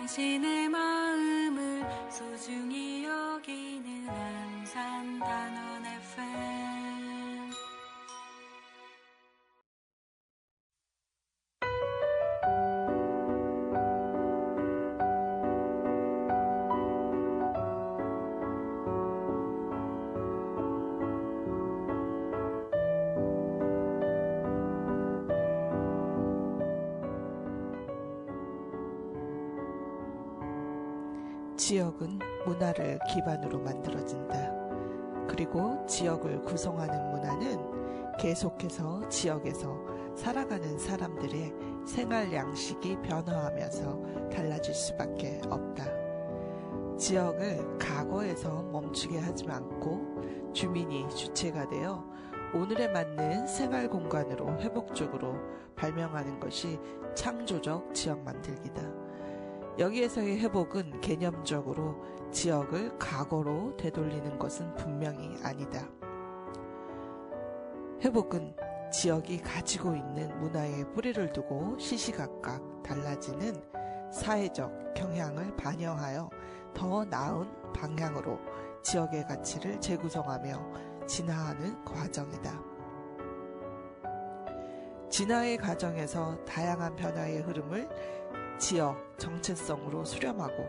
당신의 마음을 소중히 여기는 안산단원 FM. 지역은 문화를 기반으로 만들어진다. 그리고 지역을 구성하는 문화는 계속해서 지역에서 살아가는 사람들의 생활 양식이 변화하면서 달라질 수밖에 없다. 지역을 과거에서 멈추게 하지 않고 주민이 주체가 되어 오늘에 맞는 생활 공간으로 회복적으로 발명하는 것이 창조적 지역 만들기다. 여기에서의 회복은 개념적으로 지역을 과거로 되돌리는 것은 분명히 아니다. 회복은 지역이 가지고 있는 문화에 뿌리를 두고 시시각각 달라지는 사회적 경향을 반영하여 더 나은 방향으로 지역의 가치를 재구성하며 진화하는 과정이다. 진화의 과정에서 다양한 변화의 흐름을 지역 정체성으로 수렴하고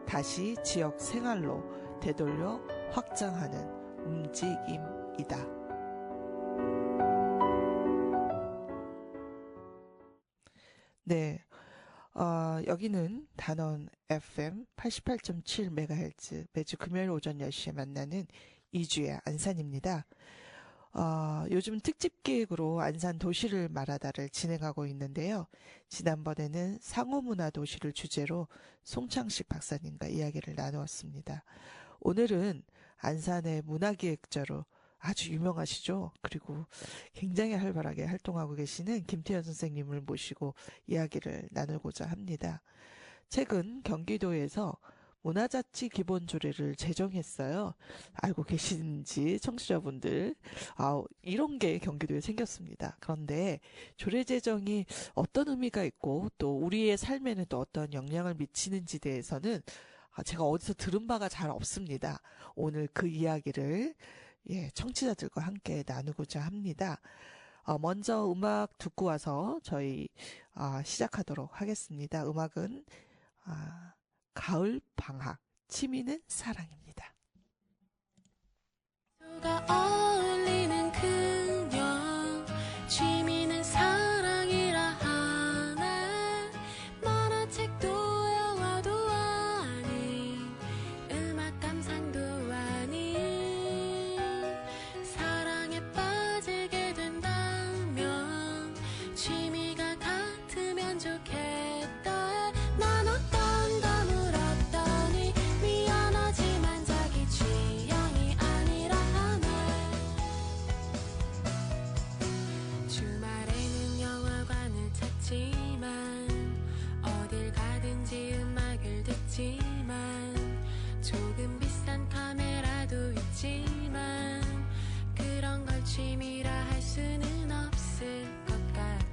다시 지역 생활로 되돌려 확장하는 움직임이다. 네, 여기는 단원 FM 88.7MHz 매주 금요일 오전 10시에 만나는 이주의 안산입니다. 요즘 특집 기획으로 안산 도시를 말하다를 진행하고 있는데요. 지난번에는 상호문화 도시를 주제로 송창식 박사님과 이야기를 나누었습니다. 오늘은 안산의 문화기획자로 아주 유명하시죠. 그리고 굉장히 활발하게 활동하고 계시는 김태현 선생님을 모시고 이야기를 나누고자 합니다. 최근 경기도에서 문화자치 기본조례를 제정했어요. 알고 계신지 청취자분들, 이런 게 경기도에 생겼습니다. 그런데 조례 제정이 어떤 의미가 있고 또 우리의 삶에는 또 어떤 영향을 미치는지 대해서는 제가 어디서 들은 바가 잘 없습니다. 오늘 그 이야기를 청취자들과 함께 나누고자 합니다. 먼저 음악 듣고 와서 저희 시작하도록 하겠습니다. 음악은 가을 방학, 취미는 사랑입니다. 어울리는 그녀, 취미는 사랑이라 하네. 만화책도 영화도 아닌 음악 감상도 아닌 사랑에 빠지게 된다면 취미가 같으면 좋겠다. 난 어떤 감을 미안하지만 자기 취향이 아니라 하네. 주말에는 영화관을 찾지만 어딜 가든지 음악을 듣지만 조금 비싼 카메라도 있지만 그런 걸 취미라 할 수는 없을 것 같아.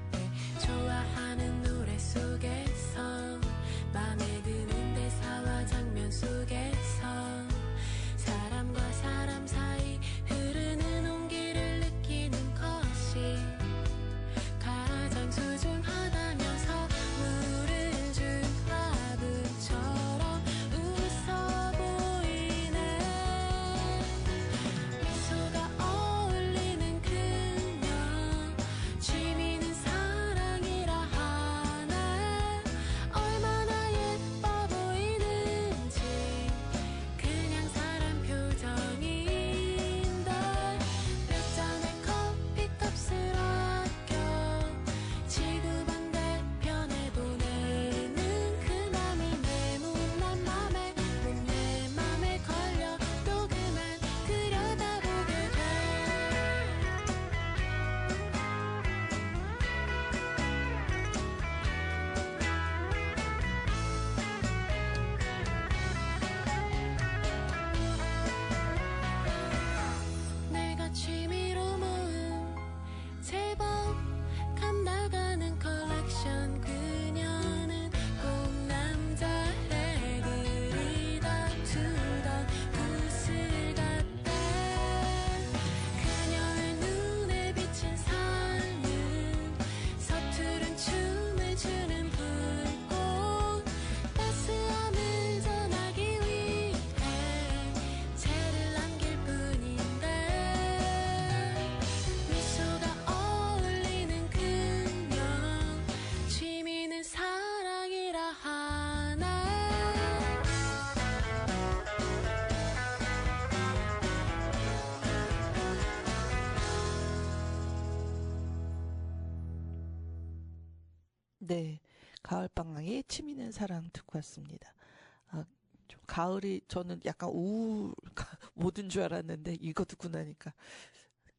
좋아하는 노래 속에서 맘에 드는 대사와 장면 속에서 사람과 사람 사이 흐르는 온기를 느끼는 것이 가장 소중하다면서 물을 준 화분처럼 웃어 보이네. 미소가 어울리는 그녀, 네, 가을방학에 치미는 사랑 듣고 왔습니다. 아, 좀 가을이 저는 약간 우울 모든 줄 알았는데 이거 듣고 나니까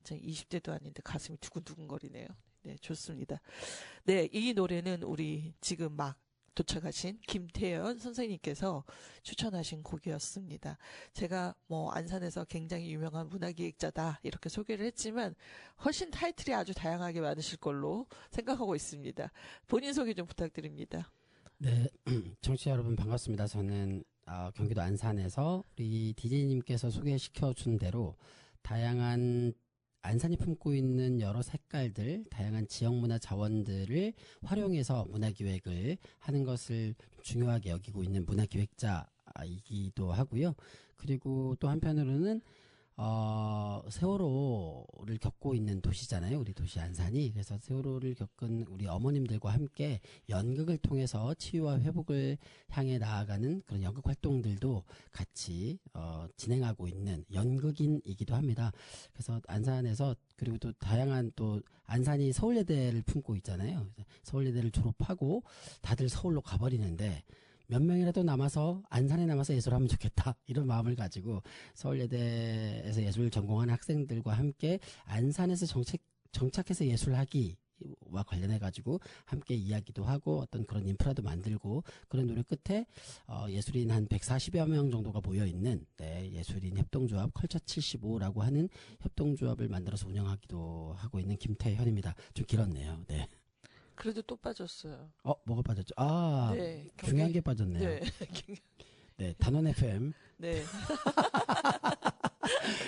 20대도 아닌데 가슴이 두근두근거리네요. 네, 좋습니다. 네, 이 노래는 우리 지금 막 도착하신 김태연 선생님께서 추천하신 곡이었습니다. 제가 뭐 안산에서 굉장히 유명한 문화기획자다 이렇게 소개를 했지만 훨씬 타이틀이 아주 다양하게 많으실 걸로 생각하고 있습니다. 본인 소개 좀 부탁드립니다. 네, 청취자 여러분 반갑습니다. 저는 경기도 안산에서 우리 DJ님께서 소개시켜 준 대로 다양한 안산이 품고 있는 여러 색깔들, 다양한 지역문화 자원들을 활용해서 문화기획을 하는 것을 중요하게 여기고 있는 문화기획자이기도 하고요. 그리고 또 한편으로는 세월호를 겪고 있는 도시잖아요. 우리 도시 안산이. 그래서 세월호를 겪은 우리 어머님들과 함께 연극을 통해서 치유와 회복을 향해 나아가는 그런 연극 활동들도 같이 진행하고 있는 연극인이기도 합니다. 그래서 안산에서 그리고 또 다양한 또 안산이 서울예대를 품고 있잖아요. 서울예대를 졸업하고 다들 서울로 가버리는데 몇 명이라도 남아서 안산에 남아서 예술하면 좋겠다 이런 마음을 가지고 서울예대에서 예술 전공하는 학생들과 함께 안산에서 정착해서 예술하기와 관련해 가지고 함께 이야기도 하고 어떤 그런 인프라도 만들고 그런 노력 끝에 예술인 한 140여 명 정도가 모여 있는 예술인 협동조합 컬처 75라고 하는 협동조합을 만들어서 운영하기도 하고 있는 김태현입니다. 좀 길었네요. 네. 그래도 또 빠졌어요. 뭐가 빠졌죠? 네, 중요한 게 빠졌네요. 네. 네, 단원 FM. 네.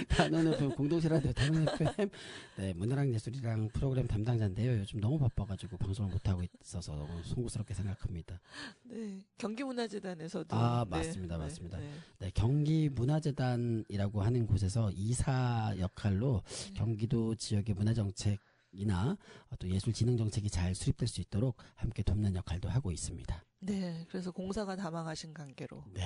단원 FM 공동체 라디오 단원 FM. 네, 문화랑 예술이랑 프로그램 담당자인데요. 요즘 너무 바빠가지고 방송을 못 하고 있어서 너무 송구스럽게 생각합니다. 네, 경기문화재단에서도 맞습니다, 맞습니다. 네. 네, 경기문화재단이라고 하는 곳에서 이사 역할로 경기도 지역의 문화정책 이나 또 예술 진흥 정책이 잘 수립될 수 있도록 함께 돕는 역할도 하고 있습니다. 네, 그래서 공사가 다망하신 관계로 네.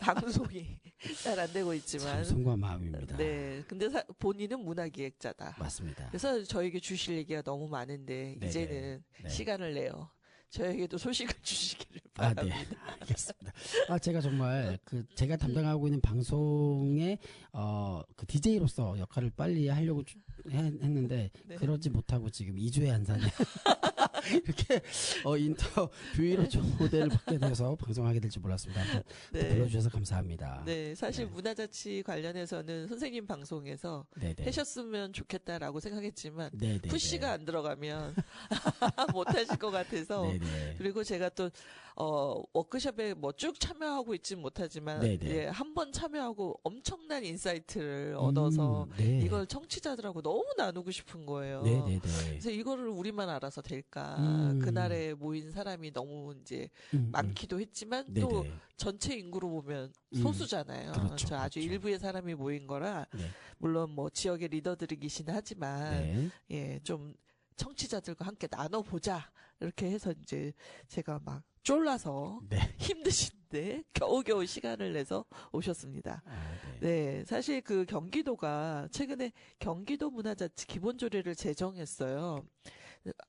방송이 잘 안 되고 있지만 손과 마음입니다. 네, 근데 본인은 문화기획자다. 맞습니다. 그래서 저에게 주실 얘기가 너무 많은데 네네. 이제는 네. 시간을 내요. 저에게도 소식을 주시기를 바랍니다. 네, 알겠습니다. 제가 정말 제가 담당하고 있는 방송의 그 DJ로서 역할을 빨리 하려고 했는데 네. 그러지 못하고 지금 2주의 안산에 이렇게 인터뷰로 초대를 받게 돼서 방송하게 될지 몰랐습니다. 네. 불러주셔서 감사합니다. 네, 사실 네. 문화자치 관련해서는 선생님 방송에서 네네. 하셨으면 좋겠다라고 생각했지만 네네. 푸시가 안 들어가면 못 하실 것 같아서 네네. 그리고 제가 또 워크숍에 뭐 쭉 참여하고 있진 못하지만 네네. 한 번 참여하고 엄청난 인사이트를 얻어서 네. 이걸 청취자들하고 너무 나누고 싶은 거예요. 네네네. 그래서 이거를 우리만 알아서 될까? 그날에 모인 사람이 너무 이제 많기도 했지만 또 네네. 전체 인구로 보면 소수잖아요. 그렇죠, 저 아주 그렇죠. 일부의 사람이 모인 거라 네. 물론 뭐 지역의 리더들이긴 하지만 네. 예, 좀 청취자들과 함께 나눠보자 이렇게 해서 이제 제가 막 쫄라서 네. 힘드신데 겨우겨우 시간을 내서 오셨습니다. 네. 네, 사실 그 경기도가 최근에 경기도 문화자치 기본조례를 제정했어요.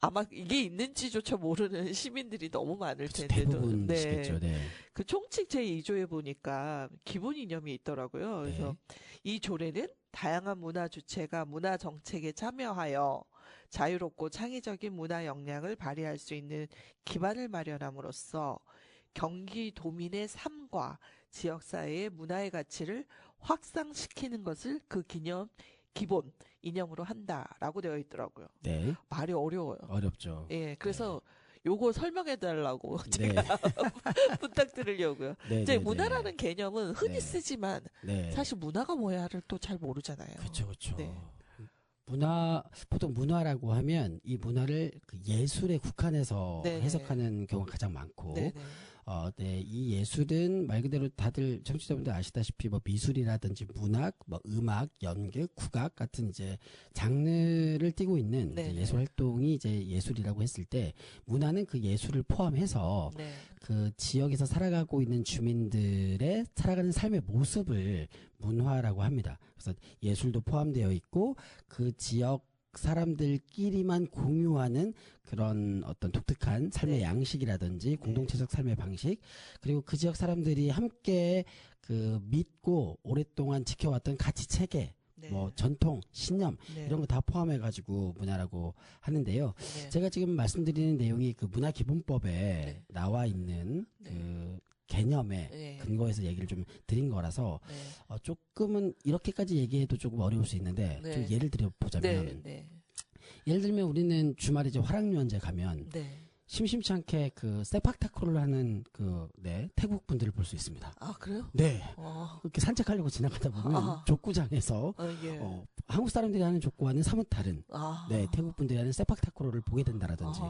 아마 이게 있는지조차 모르는 시민들이 너무 많을 텐데도. 대부분이시겠죠. 네. 그 총칙 제2조에 보니까 기본 이념이 있더라고요. 그래서 이 조례는 다양한 문화 주체가 문화 정책에 참여하여 자유롭고 창의적인 문화 역량을 발휘할 수 있는 기반을 마련함으로써 경기도민의 삶과 지역사회의 문화의 가치를 확산시키는 것을 그 기본 이념으로 한다라고 되어 있더라고요. 네. 말이 어려워요. 어렵죠. 예, 그래서 요거 설명해 달라고 네. 제가 부탁드리려고요. 네, 이제 네, 문화라는 개념은 흔히 네. 쓰지만 네. 사실 문화가 뭐야를 또 잘 모르잖아요. 그렇죠, 그렇죠. 네. 보통 문화라고 하면 이 문화를 그 예술에 국한해서 네네. 해석하는 경우가 가장 많고, 네네. 이 예술은 말 그대로 다들 청취자분들 아시다시피 뭐 미술이라든지 문학, 뭐 음악, 연극, 국악 같은 이제 장르를 띠고 있는 이제 네네. 예술 활동이 이제 예술이라고 했을 때 문화는 그 예술을 포함해서 네. 그 지역에서 살아가고 있는 주민들의 살아가는 삶의 모습을 문화라고 합니다. 그래서 예술도 포함되어 있고 그 지역 사람들끼리만 공유하는 그런 어떤 독특한 삶의 네. 양식이라든지 공동체적 삶의 방식, 그리고 그 지역 사람들이 함께 그 믿고 오랫동안 지켜왔던 가치 체계, 네. 뭐 전통, 신념 네. 이런 거 다 포함해가지고 문화라고 하는데요. 네. 제가 지금 말씀드리는 내용이 그 문화기본법에 네. 나와 있는 네. 그 개념에 네. 근거해서 얘기를 좀 드린 거라서 네. 조금은 이렇게까지 얘기해도 조금 어려울 수 있는데 네. 좀 예를 들어 보자면 네. 네. 예를 들면 우리는 주말에 이제 화랑유원제 가면 네. 심심치 않게 그 세팍타크로를 하는 태국 분들을 볼 수 있습니다. 아, 그래요? 네. 어. 그렇게 산책하려고 지나가다 보면 아. 족구장에서 예. 한국 사람들이 하는 족구와는 사뭇 다른 아. 태국 분들이 하는 세팍타크로를 보게 된다라든지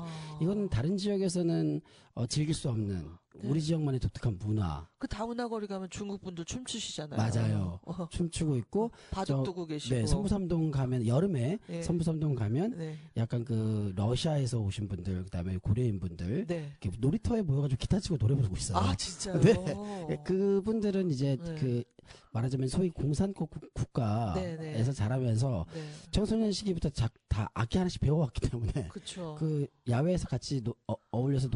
이거는 다른 지역에서는 즐길 수 없는 네. 우리 지역만의 독특한 문화. 그 다문화 거리 가면 중국 분들 춤추시잖아요. 맞아요. 춤추고 있고 바둑 두고 계시고. 성부삼동 가면 여름에 네. 성부삼동 가면 네. 약간 그 러시아에서 오신 분들 그다음에 고려인 분들 네. 이렇게 놀이터에 모여가지고 기타 치고 노래 부르고 있어요. 아, 진짜요? 네. 그분들은 이제 네. 그 말하자면 소위 공산국 국가에서 네, 네. 자라면서 네. 청소년 시기부터 다 악기 하나씩 배워왔기 때문에 그쵸. 그 야외에서 같이 어울려서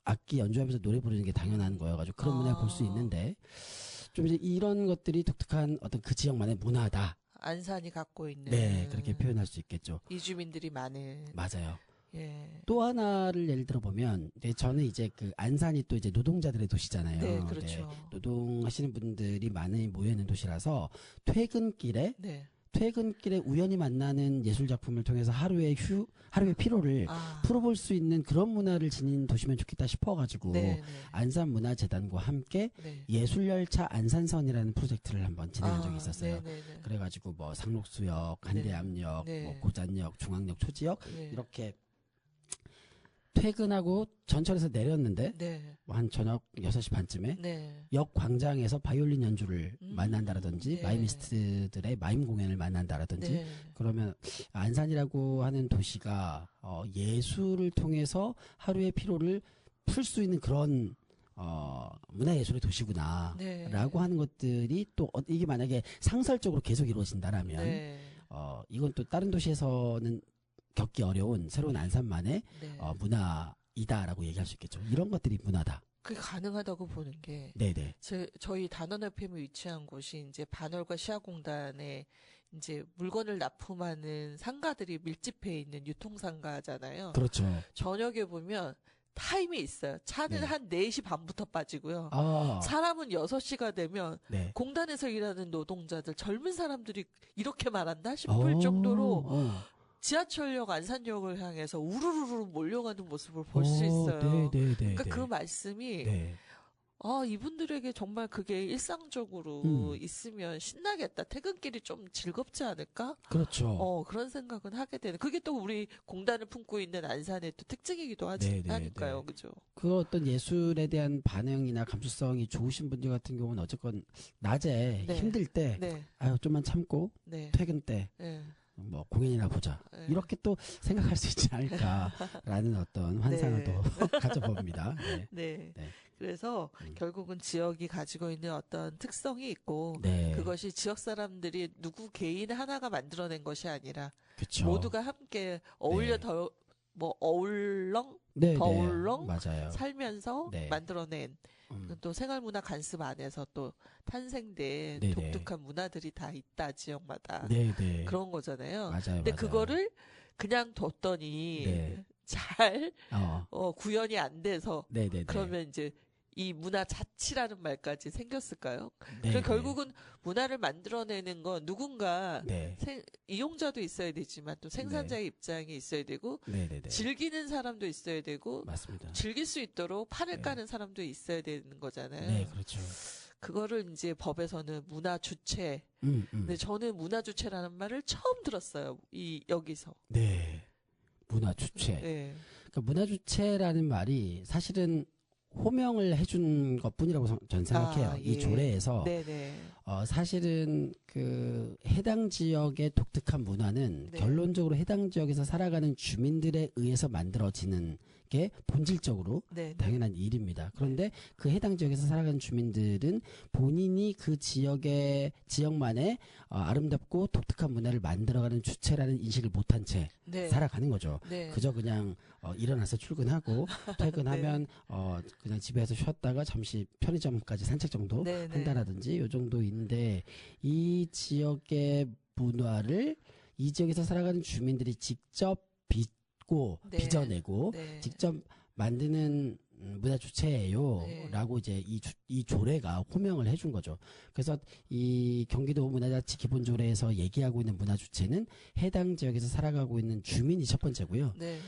악기 연주하면서 노래 부르는 게 당연한 거여가지고 그런 문화를 볼 수 있는데 좀 이제 이런 것들이 독특한 어떤 그 지역만의 문화다. 안산이 갖고 있는. 네, 그렇게 표현할 수 있겠죠. 이주민들이 많은. 맞아요. 예. 또 하나를 예를 들어 보면 저는 이제 그 안산이 또 이제 노동자들의 도시잖아요. 네, 그렇죠. 노동하시는 분들이 많이 모여 있는 도시라서 퇴근길에 우연히 만나는 예술 작품을 통해서 하루의 피로를 풀어볼 수 있는 그런 문화를 지닌 도시면 좋겠다 싶어가지고 네. 안산문화재단과 함께 네. 예술열차 안산선이라는 프로젝트를 한번 진행한 적이 있었어요. 네. 그래가지고 뭐 상록수역, 간대암역, 네. 뭐 고잔역, 중앙역, 초지역 네. 이렇게 퇴근하고 전철에서 내렸는데 네. 한 저녁 6시 반쯤에 네. 역 광장에서 바이올린 연주를 만난다라든지 네. 마이미스트들의 마임 공연을 만난다라든지 네. 그러면 안산이라고 하는 도시가 예술을 통해서 하루의 피로를 풀 수 있는 그런 문화예술의 도시구나라고 네. 하는 것들이 또 이게 만약에 상설적으로 계속 이루어진다라면 네. 이건 또 다른 도시에서는 겪기 어려운 새로운 안산만의 네. 문화이다라고 얘기할 수 있겠죠. 이런 것들이 문화다. 그게 가능하다고 보는 게 네네. 저희 단원 FM이 위치한 곳이 이제 반월과 시아공단에 이제 물건을 납품하는 상가들이 밀집해 있는 유통상가잖아요. 그렇죠. 저녁에 보면 타임이 있어요. 차는 네. 한 4시 반부터 빠지고요. 아, 사람은 6시가 되면 네. 공단에서 일하는 노동자들, 젊은 사람들이 이렇게 말한다 싶을 정도로 지하철역 안산역을 향해서 우르르르 몰려가는 모습을 볼 수 있어요. 네. 그러니까 그 말씀이 네. 이분들에게 정말 그게 일상적으로 있으면 신나겠다. 퇴근길이 좀 즐겁지 않을까? 그렇죠. 그런 생각은 하게 되는. 그게 또 우리 공단을 품고 있는 안산의 또 특징이기도 네. 하니까요. 그죠? 그 어떤 예술에 대한 반응이나 감수성이 좋으신 분들 같은 경우는 어쨌건 낮에 네. 힘들 때 네. 좀만 참고 네. 퇴근 때 네. 뭐 공연이나 보자. 네. 이렇게 또 생각할 수 있지 않을까라는 어떤 환상을 네. 또 가져봅니다. 네. 네. 네. 그래서 결국은 지역이 가지고 있는 어떤 특성이 있고 네. 그것이 지역 사람들이 누구 개인 하나가 만들어낸 것이 아니라 그쵸. 모두가 함께 어울려 네. 어울렁 네, 더울렁 맞아요. 살면서 네. 만들어낸 또 생활문화 간습 안에서 또 탄생된 네네. 독특한 문화들이 다 있다 지역마다 네. 그런 거잖아요. 맞아요. 근데 맞아요. 그거를 그냥 뒀더니 네. 잘 어. 구현이 안 돼서 네. 그러면 이제 이 문화 자치라는 말까지 생겼을까요? 네. 그리고 결국은 문화를 만들어내는 건 누군가 네. 이용자도 있어야 되지만 또 생산자의 입장이 있어야 되고 네. 즐기는 사람도 있어야 되고 맞습니다. 즐길 수 있도록 판을 네. 까는 사람도 있어야 되는 거잖아요. 네, 그렇죠. 그거를 이제 법에서는 문화 주체. 근데 저는 문화 주체라는 말을 처음 들었어요. 여기서. 네. 문화 주체. 네. 그러니까 문화 주체라는 말이 사실은 호명을 해준 것뿐이라고 전 생각해요. 예. 이 조례에서 네네. 사실은 그 해당 지역의 독특한 문화는 네. 결론적으로 해당 지역에서 살아가는 주민들에 의해서 만들어지는 게 본질적으로 네. 당연한 일입니다. 그런데 그 해당 지역에서 살아가는 주민들은 본인이 그 지역만의 아름답고 독특한 문화를 만들어가는 주체라는 인식을 못한 채 네. 살아가는 거죠. 네. 그저 그냥 일어나서 출근하고 퇴근하면 그냥 집에서 쉬었다가 잠시 편의점까지 산책 정도 네, 네. 한다라든지 요 정도인데 이 지역의 문화를 이 지역에서 살아가는 주민들이 직접 빚고 네. 빚어내고 네. 직접 만드는 문화 주체예요. 네. 라고 이제 이 조례가 호명을 해준 거죠. 그래서 이 경기도 문화자치 기본조례에서 얘기하고 있는 문화 주체는 해당 지역에서 살아가고 있는 주민이 첫 번째고요. 네.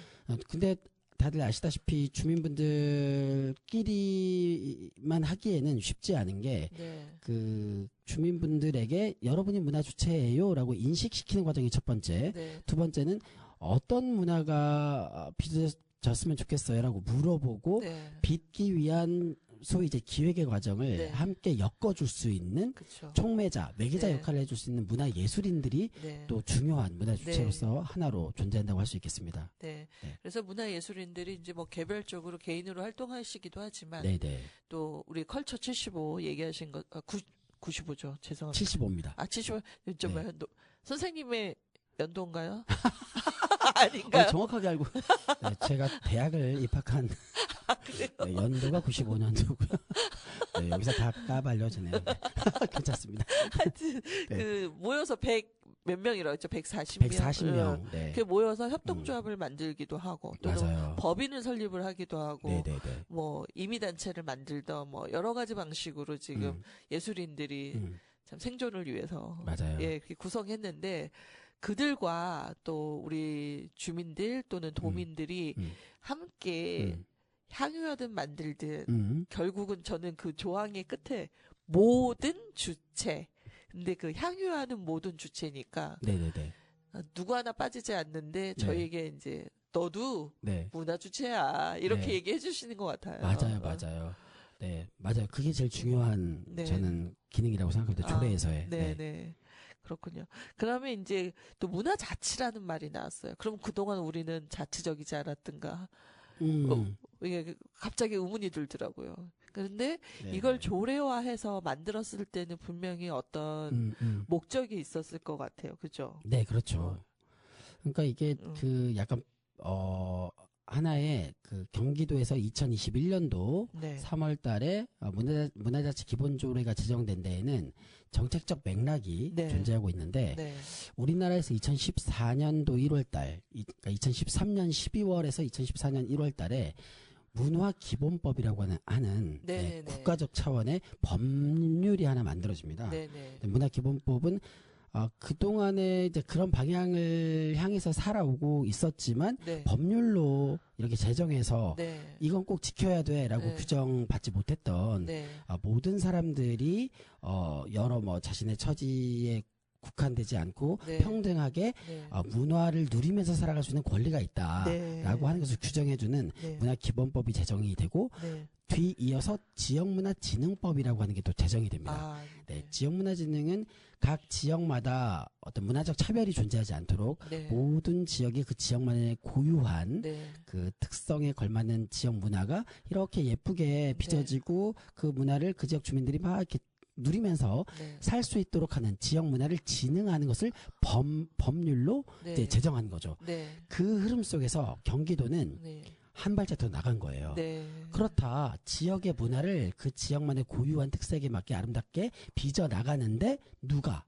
근데 다들 아시다시피 주민분들끼리만 하기에는 쉽지 않은 게 네. 그 주민분들에게 여러분이 문화 주체예요라고 인식시키는 과정이 첫 번째. 네. 두 번째는 어떤 문화가 빚어졌으면 좋겠어요라고 물어보고 네. 빚기 위한 소위 이제 기획의 과정을 네. 함께 엮어줄 수 있는 그렇죠. 촉매자, 매개자 네. 역할을 해줄 수 있는 문화 예술인들이 네. 또 중요한 문화 주체로서 하나로 존재한다고 할 수 있겠습니다. 네. 네. 그래서 문화예술인들이 이제 뭐 개별적으로 개인으로 활동하시기도 하지만 네네. 또 우리 컬처 75 얘기하신 것 95죠. 죄송합니다. 75입니다. 75. 좀 네. 선생님의 연도인가요? 아닌가요? 정확하게 알고 네, 제가 대학을 입학한 네, 연도가 95년도고요. 네, 여기서 다 까발려지네요. 네. 괜찮습니다. 하여튼 네. 그 모여서 100 몇 명이라고 했죠? 140명. 140명. 네. 그 모여서 협동조합을 만들기도 하고 또는 맞아요. 법인을 설립을 하기도 하고 네네네. 뭐 임의단체를 만들던 뭐 여러 가지 방식으로 지금 예술인들이 참 생존을 위해서 맞아요. 예, 그렇게 구성했는데 그들과 또 우리 주민들 또는 도민들이 함께 향유하든 만들든 결국은 저는 그 조항의 끝에 모든 주체. 근데 그 향유하는 모든 주체니까 네네네. 누구 하나 빠지지 않는데 저에게 이제 너도 네. 문화 주체야 이렇게 네. 얘기해 주시는 것 같아요. 맞아요. 네, 맞아요. 그게 제일 중요한 네. 저는 기능이라고 생각합니다. 조례에서의. 네. 그렇군요. 그러면 이제 또 문화 자치라는 말이 나왔어요. 그럼 그동안 우리는 자치적이지 않았던가? 이게 갑자기 의문이 들더라고요. 그런데 네. 이걸 조례화해서 만들었을 때는 분명히 어떤 목적이 있었을 것 같아요. 그죠? 네, 그렇죠. 그러니까 이게 그 약간 하나의 그 경기도에서 2021년도 네. 3월 달에 문화자치 기본조례가 제정된 데에는 정책적 맥락이 네. 존재하고 있는데 네. 우리나라에서 2014년도 1월 달, 그러니까 2013년 12월에서 2014년 1월 달에 문화기본법이라고 하는 네네네. 국가적 차원의 법률이 하나 만들어집니다. 네네. 문화기본법은 그동안에 이제 그런 방향을 향해서 살아오고 있었지만 네. 법률로 이렇게 제정해서 네. 이건 꼭 지켜야 돼라고 네. 규정받지 못했던 네. 모든 사람들이 여러 자신의 처지에 국한되지 않고 네. 평등하게 네. 문화를 누리면서 살아갈 수 있는 권리가 있다라고 네. 하는 것을 규정해주는 네. 문화기본법이 제정이 되고 네. 뒤이어서 지역문화진흥법이라고 하는 게 또 제정이 됩니다. 네, 지역문화진흥은 각 지역마다 어떤 문화적 차별이 존재하지 않도록 네. 모든 지역이 그 지역만의 고유한 네. 그 특성에 걸맞는 지역 문화가 이렇게 예쁘게 빚어지고 그 문화를 그 지역 주민들이 막 이렇게 누리면서 네. 살 수 있도록 하는 지역 문화를 진흥하는 것을 법률로 네. 이제 제정한 거죠. 네. 그 흐름 속에서 경기도는 네. 한 발짝 더 나간 거예요. 네. 그렇다. 지역의 문화를 그 지역만의 고유한 특색에 맞게 아름답게 빚어 나가는데 누가?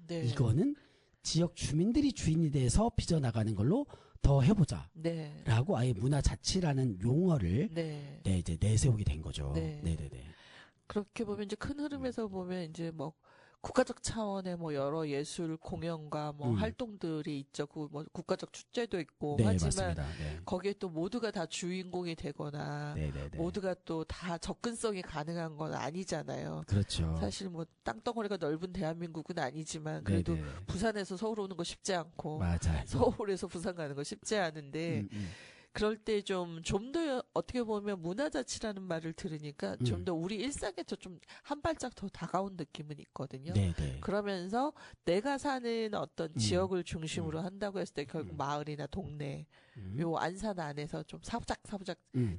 네. 이거는 지역 주민들이 주인이 돼서 빚어 나가는 걸로 더 해보자. 네. 라고 아예 문화 자치라는 용어를 네. 이제 내세우게 된 거죠. 네. 네네네. 그렇게 보면 이제 큰 흐름에서 보면 이제 뭐 국가적 차원의 뭐 여러 예술 공연과 뭐 활동들이 있죠. 그 뭐 국가적 축제도 있고 네, 하지만 맞습니다. 네. 거기에 또 모두가 다 주인공이 되거나 네네네. 모두가 또 다 접근성이 가능한 건 아니잖아요. 그렇죠. 사실 뭐 땅덩어리가 넓은 대한민국은 아니지만 그래도 네네. 부산에서 서울 오는 거 쉽지 않고 맞아요. 서울에서 부산 가는 거 쉽지 않은데 그럴 때 좀 더 어떻게 보면 문화자치라는 말을 들으니까 좀 더 우리 일상에 좀 한 발짝 더 다가온 느낌은 있거든요. 네네. 그러면서 내가 사는 어떤 지역을 중심으로 한다고 했을 때 결국 마을이나 동네, 요 안산 안에서 좀 사부작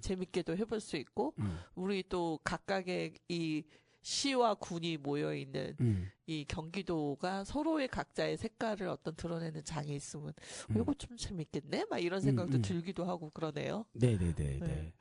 재밌게도 해볼 수 있고, 우리 또 각각의 이 시와 군이 모여 있는 이 경기도가 서로의 각자의 색깔을 어떤 드러내는 장이 있으면 이거 좀 재밌겠네? 막 이런 생각도 들기도 하고 그러네요. 네네네. 네.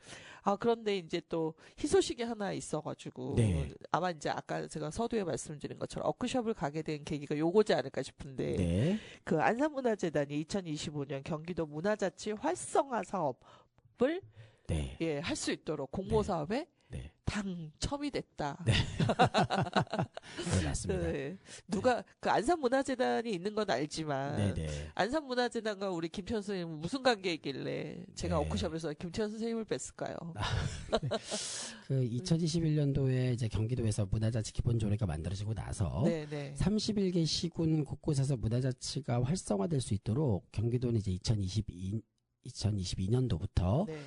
아, 그런데 이제 또 희소식이 하나 있어가지고 네. 아마 이제 아까 제가 서두에 말씀드린 것처럼 워크숍을 가게 된 계기가 요거지 않을까 싶은데 네. 그 안산문화재단이 2025년 경기도 문화자치 활성화 사업을 네. 예, 할 수 있도록 공모 사업에 네. 당첨이 됐다. 네. 네, 맞습니다. 네. 누가 그 안산문화재단이 있는 건 알지만 네네. 안산문화재단과 우리 김태현 선생님은 무슨 관계이길래 제가 네. 워크숍에서 김태현 선생님을 뵀을까요? 그 2021년도에 이제 경기도에서 문화자치 기본조례가 만들어지고 나서 네네. 31개 시군 곳곳에서 문화자치가 활성화될 수 있도록 경기도는 이제 2022년도부터 네.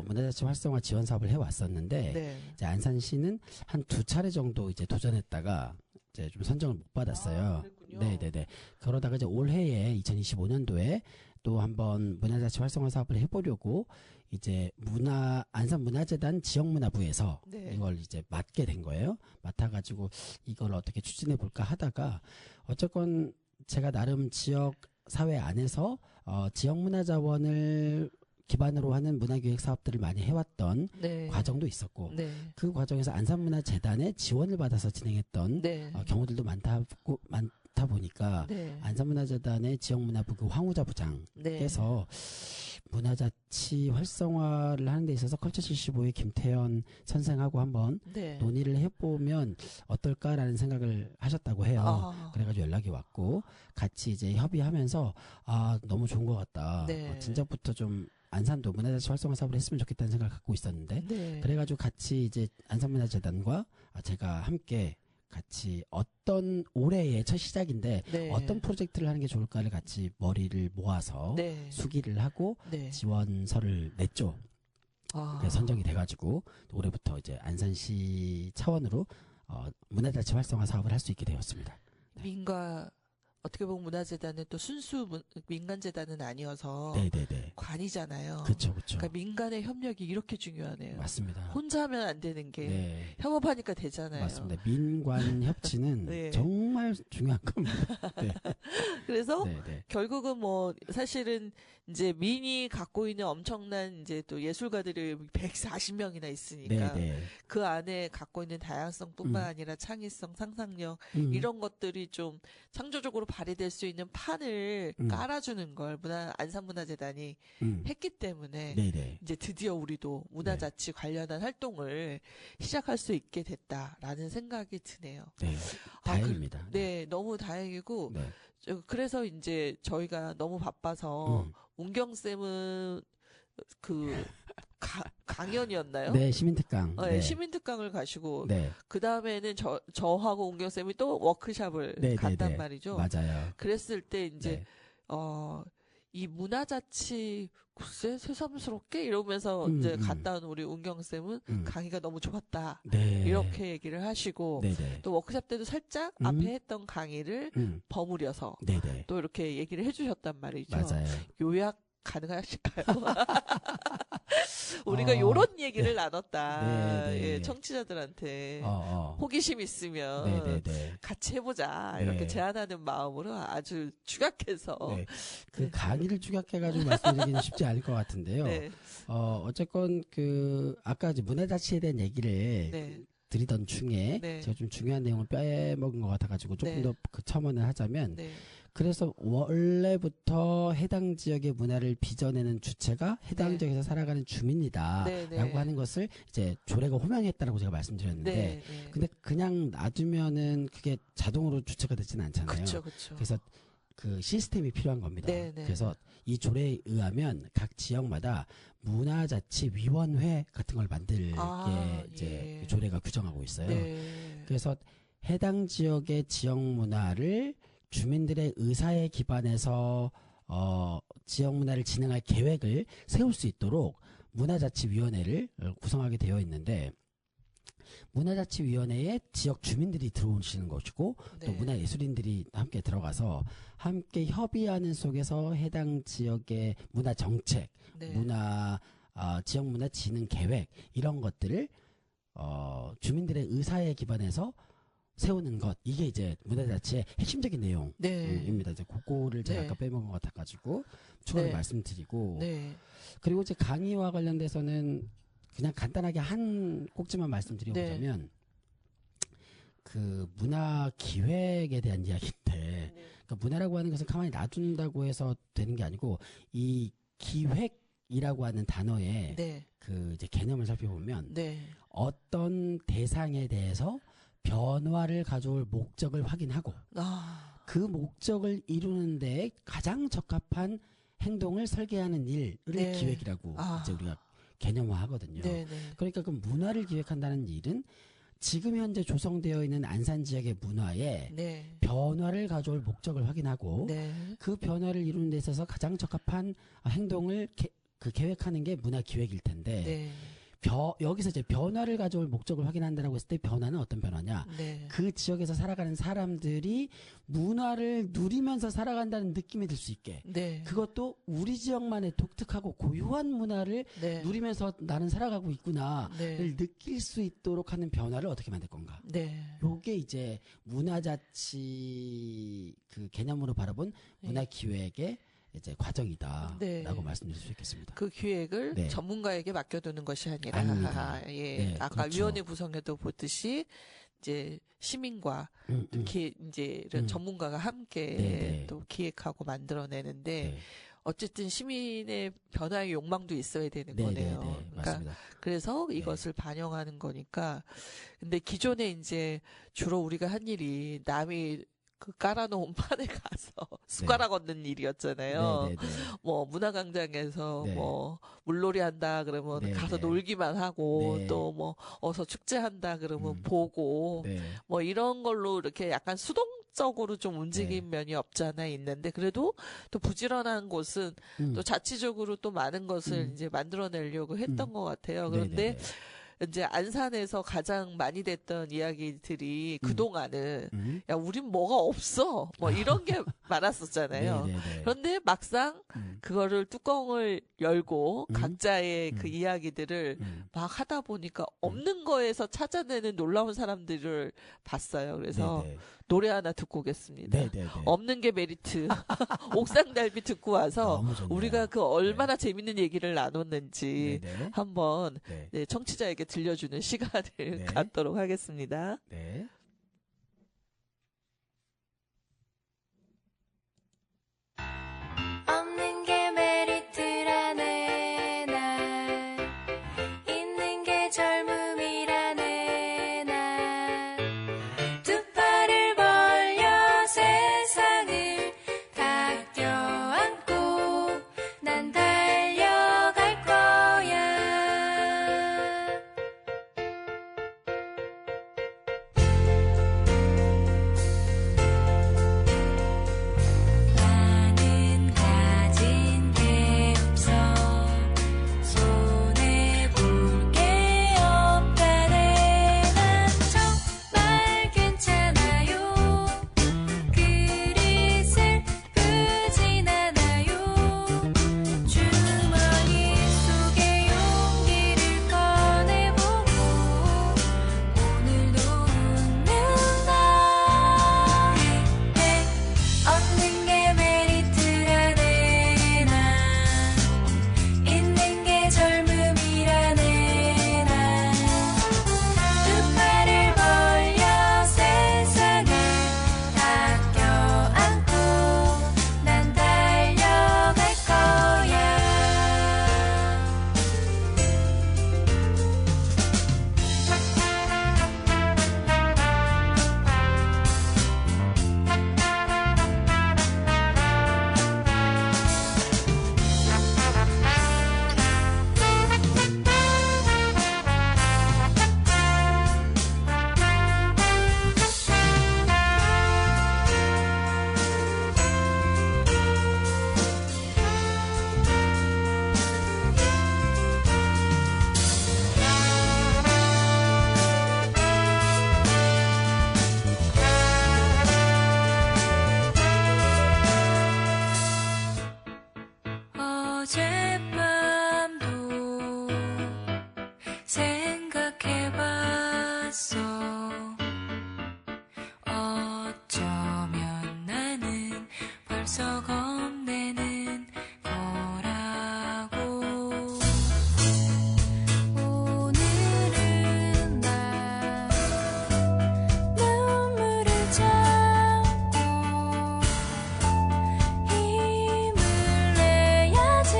문화자치 활성화 지원 사업을 해왔었는데 네. 이제 안산시는 한 2차례 정도 이제 도전했다가 이제 좀 선정을 못 받았어요. 아, 그랬군요. 네네네. 그러다가 이제 올해에 2025년도에 또 한번 문화자치 활성화 사업을 해보려고 이제 안산문화재단 지역문화부에서 네. 이걸 이제 맡게 된 거예요. 맡아가지고 이걸 어떻게 추진해 볼까 하다가 어쨌건 제가 나름 지역 사회 안에서 지역문화자원을 기반으로 하는 문화기획 사업들을 많이 해왔던 네. 과정도 있었고 네. 그 과정에서 안산문화재단의 지원을 받아서 진행했던 네. 경우들도 많다 보니까 네. 안산문화재단의 지역문화부 그 황우자 네. 부장께서 문화자치 활성화를 하는 데 있어서 컬처 75의 김태현 선생하고 한번 네. 논의를 해보면 어떨까라는 생각을 하셨다고 해요. 아. 그래가지고 연락이 왔고 같이 이제 협의하면서 너무 좋은 것 같다. 네. 진작부터 좀 안산도 문화자치 활성화 사업을 했으면 좋겠다는 생각을 갖고 있었는데 네. 그래가지고 같이 이제 안산문화재단과 제가 함께 같이 어떤 올해의 첫 시작인데 네. 어떤 프로젝트를 하는 게 좋을까를 같이 머리를 모아서 네. 수기를 하고 네. 지원서를 냈죠. 아. 그래서 선정이 돼가지고 올해부터 이제 안산시 차원으로 문화자치 활성화 사업을 할 수 있게 되었습니다. 민가 어떻게 보면 문화재단은 또 순수 민간재단은 아니어서 네네네. 관이잖아요. 그렇죠, 그렇죠. 그러니까 민간의 협력이 이렇게 중요하네요. 맞습니다. 혼자 하면 안 되는 게 네. 협업하니까 되잖아요. 맞습니다. 민관 협치는 네. 정말 중요한 겁니다. 네. 그래서 네, 네. 결국은 뭐 사실은 이제 민이 갖고 있는 엄청난 이제 또 예술가들이 140명이나 있으니까 네, 네. 그 안에 갖고 있는 다양성뿐만 아니라 창의성, 상상력 이런 것들이 좀 창조적으로 발휘될 수 있는 판을 깔아주는 걸 안산문화재단이 했기 때문에 네, 네. 이제 드디어 우리도 문화자치 관련한 활동을 시작할 수 있게 됐다라는 생각이 드네요. 네. 다행입니다. 네, 너무 다행이고 네. 그래서 이제 저희가 너무 바빠서 운경쌤은 그 강연이었나요? 네, 시민특강. 네, 시민특강을 가시고 네. 그 다음에는 저하고 운경쌤이 또 워크숍을 네, 갔단 네, 네. 말이죠. 맞아요. 그랬을 때 이제 네. 이 문화자치 글쎄 새삼스럽게 이러면서 이제 갔다 온 우리 운경쌤은 강의가 너무 좋았다. 네. 이렇게 얘기를 하시고 네, 네. 또 워크숍 때도 살짝 앞에 했던 강의를 버무려서 네, 네. 또 이렇게 얘기를 해주셨단 말이죠. 맞아요. 요약 가능하실까요? 우리가 요런 얘기를 나눴다. 네, 네. 예, 청취자들한테 어. 호기심 있으면 네, 네, 네. 같이 해보자. 네. 이렇게 제안하는 마음으로 아주 축약해서. 네. 그 강의를 축약해가지고 말씀드리기는 쉽지 않을 것 같은데요. 네. 어쨌건 아까 이제 문화자치에 대한 얘기를 네. 드리던 중에 네. 제가 좀 중요한 내용을 빼먹은 것 같아가지고 조금 네. 더 그 첨언을 하자면 네. 그래서 원래부터 해당 지역의 문화를 빚어내는 주체가 해당 네. 지역에서 살아가는 주민이다 네, 네. 라고 하는 것을 이제 조례가 호명했다라고 제가 말씀드렸는데 네. 네. 근데 그냥 놔두면은 그게 자동으로 주체가 되지는 않잖아요. 그쵸, 그쵸. 그래서 그 시스템이 필요한 겁니다. 네, 네. 그래서 이 조례에 의하면 각 지역마다 문화자치위원회 같은 걸 만들게 이제 예. 조례가 규정하고 있어요. 네. 그래서 해당 지역의 지역 문화를 주민들의 의사에 기반해서 지역 문화를 진행할 계획을 세울 수 있도록 문화자치위원회를 구성하게 되어 있는데 문화자치위원회에 지역 주민들이 들어오시는 것이고 네. 또 문화예술인들이 함께 들어가서 함께 협의하는 속에서 해당 지역의 문화정책, 네. 지역 문화 진흥 계획 이런 것들을 주민들의 의사에 기반해서 세우는 것 이게 이제 문화자치의 핵심적인 내용입니다. 이제 그거를 제가 네. 아까 빼먹은 것 같아가지고 추가로 네. 말씀드리고 네. 그리고 이제 강의와 관련돼서는 그냥 간단하게 한 꼭지만 말씀드려보자면 그 문화 기획에 대한 이야기인데 그러니까 문화라고 하는 것은 가만히 놔둔다고 해서 되는 게 아니고 이 기획이라고 하는 단어의 네. 그 이제 개념을 살펴보면 네. 어떤 대상에 대해서 변화를 가져올 목적을 확인하고 그 목적을 이루는 데 가장 적합한 행동을 설계하는 일을 네. 기획이라고 이제 우리가 개념화하거든요. 네. 네. 그러니까 그 문화를 기획한다는 일은 지금 현재 조성되어 있는 안산 지역의 문화에 네. 변화를 가져올 목적을 확인하고 네. 그 변화를 이루는 데 있어서 가장 적합한 행동을 계획하는 게 문화 기획일 텐데 네. 여기서 이제 변화를 가져올 목적을 확인한다라고 했을 때 변화는 어떤 변화냐? 네. 그 지역에서 살아가는 사람들이 문화를 누리면서 살아간다는 느낌이 들 수 있게 네. 그것도 우리 지역만의 독특하고 고유한 문화를 네. 누리면서 나는 살아가고 있구나를 네. 느낄 수 있도록 하는 변화를 어떻게 만들 건가? 네. 요게 이제 문화자치 그 개념으로 바라본 문화기획의 이제 과정이다라고 네. 말씀드릴 수 있겠습니다. 그 기획을 네. 전문가에게 맡겨두는 것이 아니라 아닙니다. 예. 네, 아까 그렇죠. 위원회 구성에도 보듯이 이제 시민과 이제 이런 전문가가 함께 네. 또 기획하고 만들어내는데 네. 어쨌든 시민의 변화의 욕망도 있어야 되는 네, 거네요. 네, 네. 그러니까 맞습니다. 그래서 이것을 반영하는 거니까. 근데 기존에 이제 주로 우리가 한 일이 남이 그 깔아놓은 판에 가서 숟가락 얻는 일이었잖아요. 네, 네, 네. 뭐 문화광장에서 네. 뭐 물놀이 한다 그러면 네, 가서 네. 놀기만 하고 네. 또 뭐 어서 축제한다 그러면 보고 네. 뭐 이런 걸로 이렇게 약간 수동적으로 좀 움직인 면이 없잖아 있는데 그래도 또 부지런한 곳은 또 자치적으로 또 많은 것을 이제 만들어내려고 했던 것 같아요. 그런데 네, 네, 네. 이제 안산에서 가장 많이 됐던 이야기들이 그동안은 야 우린 뭐가 없어 뭐 이런 게 많았었잖아요. 네, 네, 네. 그런데 막상 그거를 뚜껑을 열고 각자의 그 음. 이야기들을 막 하다 보니까 없는 거에서 찾아내는 놀라운 사람들을 봤어요. 그래서 네, 네. 노래 하나 듣고 오겠습니다. 네, 네, 네. 없는 게 메리트. 옥상달비 듣고 와서 너무 좋네요. 우리가 그 얼마나 재밌는 얘기를 나눴는지 네, 네. 한번 네. 네, 청취자에게 들려주는 시간을 네. 갖도록 하겠습니다. 네. 없는 게 메리트라네 난 있는 게 젊음이라네 난 두 팔을 벌려 세상을 다 껴안고 난 달려갈 거야 나는 가진 게 없어 손해 볼 게 생각해봤어. 어쩌면 나는 벌써 겁내는 거라고. 오늘은 나 눈물을 참고 힘을 내야지.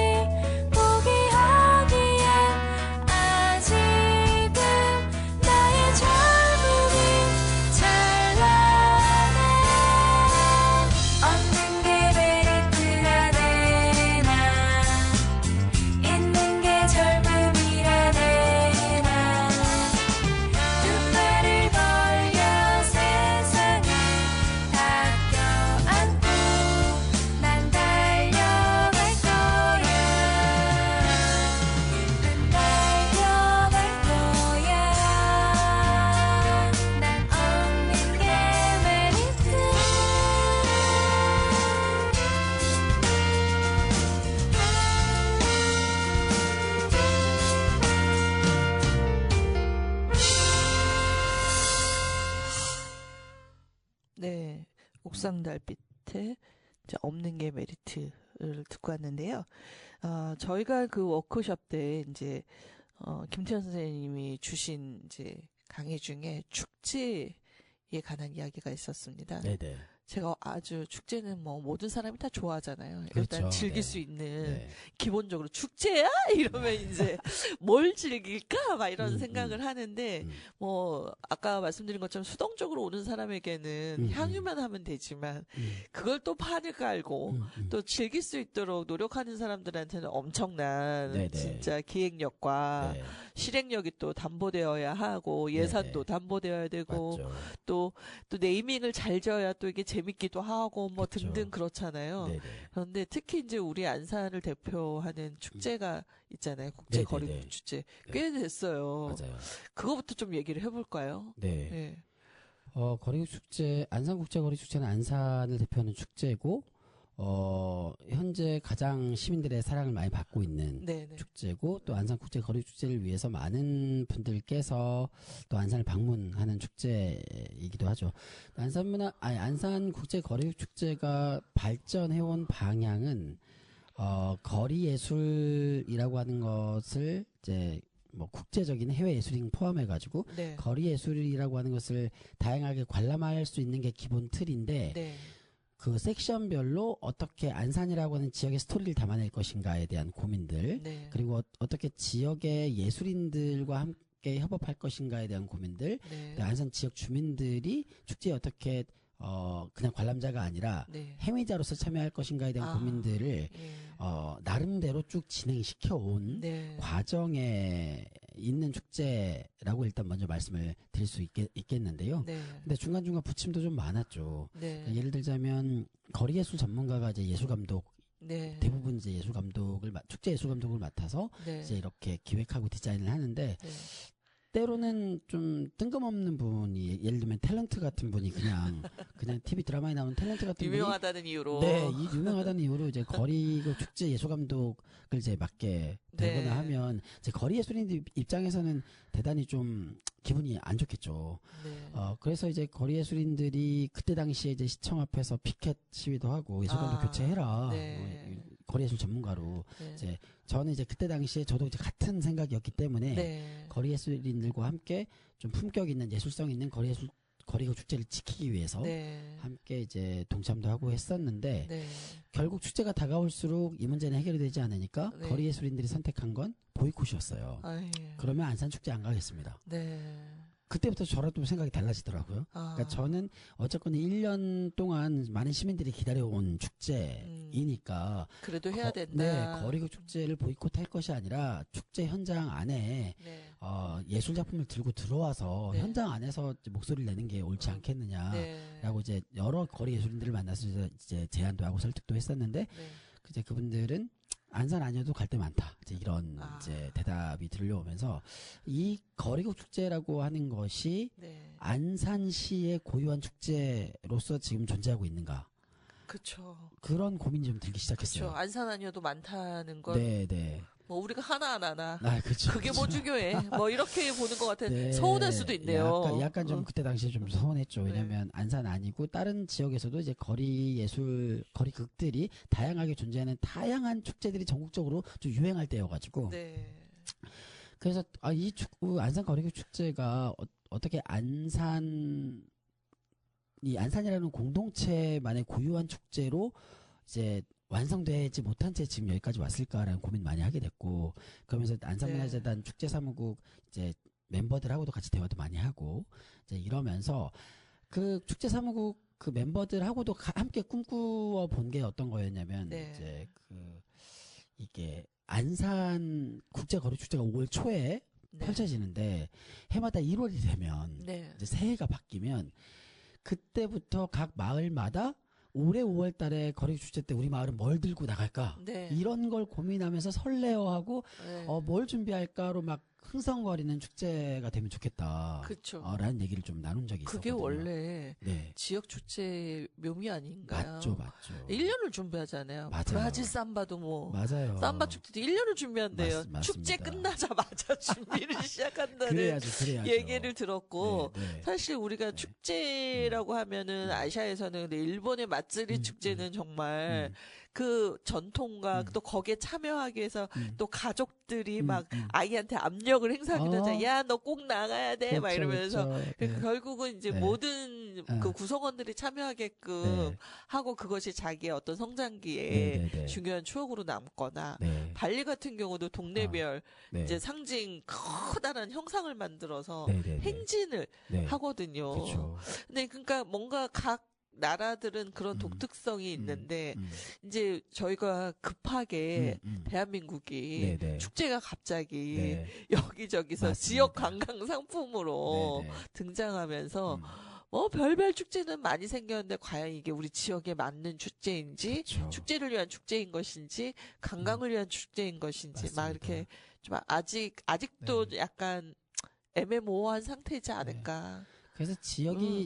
포기하기엔 아직은 나의 젊음이 찬란해. 없는 게 메리트가 되나, 있는 게 젊음이라네. 두 팔을 벌려 세상을 다 껴안고 난 달려갈 거야. 난 달려갈 거야. 난 없는 게 메리트. 네, 옥상 달빛에 이제 없는 게 메리트를 듣고 왔는데요. 저희가 그 워크숍 때 이제 김태현 선생님이 주신 이제 강의 중에 축제에 관한 이야기가 있었습니다. 네네. 제가 아주 축제는 뭐 모든 사람이 다 좋아하잖아요. 그렇죠. 일단 즐길 네. 수 있는 네. 기본적으로 축제야 이러면 이제 뭘 즐길까 막 이런 생각을 하는데 뭐 아까 말씀드린 것처럼 수동적으로 오는 사람에게는 향유만 하면 되지만 그걸 또 판을 깔고 또 즐길 수 있도록 노력하는 사람들한테는 엄청난 네네. 진짜 기획력과 네. 실행력이 또 담보되어야 하고 예산도 담보되어야 되고 맞죠. 또 네이밍을 잘 지어야 또 이게 재밌기도 하고 뭐 그쵸. 등등 그렇잖아요. 네네. 그런데 특히 이제 우리 안산을 대표하는 축제가 있잖아요. 국제 네네네. 거리국 축제 꽤 됐어요. 맞아요. 그거부터 좀 얘기를 해볼까요? 네. 네. 거리국 축제, 안산국제거리축제는 안산을 대표하는 축제고, 현재 가장 시민들의 사랑을 많이 받고 있는 네네. 축제고, 또 안산국제거리축제를 위해서 많은 분들께서 또 안산을 방문하는 축제이기도 하죠. 안산국제거리축제가 발전해온 방향은, 거리예술이라고 하는 것을 이제 뭐 국제적인 해외 예술인 포함해가지고 네. 거리 예술이라고 하는 것을 다양하게 관람할 수 있는 게 기본 틀인데 네. 그 섹션별로 어떻게 안산이라고 하는 지역의 스토리를 담아낼 것인가에 대한 고민들 네. 그리고 어떻게 지역의 예술인들과 함께 협업할 것인가에 대한 고민들 네. 안산 지역 주민들이 축제에 어떻게 그냥 관람자가 아니라 네. 행위자로서 참여할 것인가에 대한 고민들을 예. 나름대로 쭉 진행시켜 온 네. 과정에 있는 축제라고 일단 먼저 말씀을 드릴 수 있겠는데요. 네. 근데 중간중간 부침도 좀 많았죠. 네. 그러니까 예를 들자면 거리예술 전문가가 이제 예술감독 네. 대부분 이제 예술감독을 축제 예술감독을 맡아서 네. 이제 이렇게 기획하고 디자인을 하는데 네. 때로는 좀 뜬금없는 분이 예를 들면 탤런트 같은 분이 그냥 TV 드라마에 나오는 탤런트 같은 분이 유명하다는 이유로. 네, 이 유명하다는 이유로 이제 거리고 축제 예술감독을 이제 맡게 되거나 네. 하면 이제 거리 예술인들 입장에서는 대단히 좀 기분이 안 좋겠죠. 네. 그래서 이제 거리 예술인들이 그때 당시에 이제 시청 앞에서 피켓 시위도 하고 예술감독 교체해라. 네. 거리 예술 전문가로 네. 이제 저는 이제 그때 당시에 저도 이제 같은 생각이었기 때문에 네. 거리 예술인들과 함께 좀 품격 있는 예술성 있는 거리고 축제를 지키기 위해서 네. 함께 이제 동참도 하고 했었는데 네. 결국 축제가 다가올수록 이 문제는 해결이 되지 않으니까 네. 거리 예술인들이 선택한 건 보이콧이었어요. 아이. 그러면 안산 축제 안 가겠습니다. 네. 그때부터 저라도 생각이 달라지더라고요. 그러니까 저는 어쨌거나 1년 동안 많은 시민들이 기다려온 축제이니까 그래도 해야 된다. 네, 거리고 축제를 보이콧할 것이 아니라 축제 현장 안에 네. 예술 작품을 들고 들어와서 네. 현장 안에서 이제 목소리를 내는 게 옳지 않겠느냐라고 네. 이제 여러 거리 예술인들을 만나서 이제 제안도 하고 설득도 했었는데 네. 이제 그분들은 안산 아니어도 갈 데 많다. 이제 이런 아. 이제 대답이 들려오면서 이 거리고 축제라고 하는 것이 네. 안산시의 고유한 축제로서 지금 존재하고 있는가? 그쵸. 그런 고민이 좀 들기 그쵸. 시작했어요. 안산 아니어도 많다는 건 네, 네. 뭐 우리가 하나 안 하나. 그렇죠. 그게 뭐 중요해. 뭐 이렇게 보는 것 같아. 네. 서운할 수도 있네요. 약간 좀 그때 당시에 좀 서운했죠. 네. 왜냐면 안산 아니고 다른 지역에서도 이제 거리 예술, 거리 극들이 다양하게 존재하는 다양한 축제들이 전국적으로 좀 유행할 때여가지고. 네. 그래서 이 안산 거리극 축제가 어떻게 안산이라는 공동체만의 고유한 축제로 이제 완성되지 못한 채 지금 여기까지 왔을까라는 고민 많이 하게 됐고, 그러면서 안산문화재단 축제사무국 이제 멤버들하고도 같이 대화도 많이 하고 이제 이러면서 그 축제사무국 그 멤버들하고도 함께 꿈꾸어 본 게 어떤 거였냐면 네. 이제 이게 안산 국제거리축제가 5월 초에 네. 펼쳐지는데 해마다 1월이 되면 네. 이제 새해가 바뀌면 그때부터 각 마을마다 올해 5월 달에 거리축제 때 우리 마을은 뭘 들고 나갈까? 네. 이런 걸 고민하면서 설레어하고 네. 뭘 준비할까로 막 흥성거리는 축제가 되면 좋겠다. 그쵸. 라는 얘기를 좀 나눈 적이 그게 있었거든요. 원래 네. 지역 축제의 묘미 아닌가요? 맞죠. 1년을 준비하잖아요. 맞아요. 브라질 삼바도 뭐 맞아요. 삼바 축제도 1년을 준비한대요. 맞습니다. 축제 끝나자마자 준비를 시작한다는 그래야죠. 얘기를 들었고 네. 사실 우리가 축제라고 하면은 아시아에서는 근데 일본의 맛쓰리 축제는 정말 그 전통과 또 거기에 참여하기 위해서 또 가족들이 막 아이한테 압력을 행사하기도 하잖아요. 야, 너 꼭 나가야 돼. 막 이러면서. 그렇죠. 그러니까 결국은 이제 네. 모든 그 구성원들이 참여하게끔 네. 하고 그것이 자기의 어떤 성장기에 네. 중요한 추억으로 남거나 네. 발리 같은 경우도 동네별 네. 이제 상징 커다란 형상을 만들어서 네. 행진을 네. 하거든요. 그렇죠. 근데 그러니까 뭔가 각 나라들은 그런 독특성이 있는데 이제 저희가 급하게 대한민국이 네네. 축제가 갑자기 네. 여기저기서 맞습니다. 지역 관광 상품으로 네네. 등장하면서 뭐 별별 축제는 많이 생겼는데 과연 이게 우리 지역에 맞는 축제인지 그렇죠. 축제를 위한 축제인 것인지 관광을 위한 축제인 것인지 맞습니다. 막 이렇게 좀 아직도 약간 애매모호한 상태이지 않을까. 그래서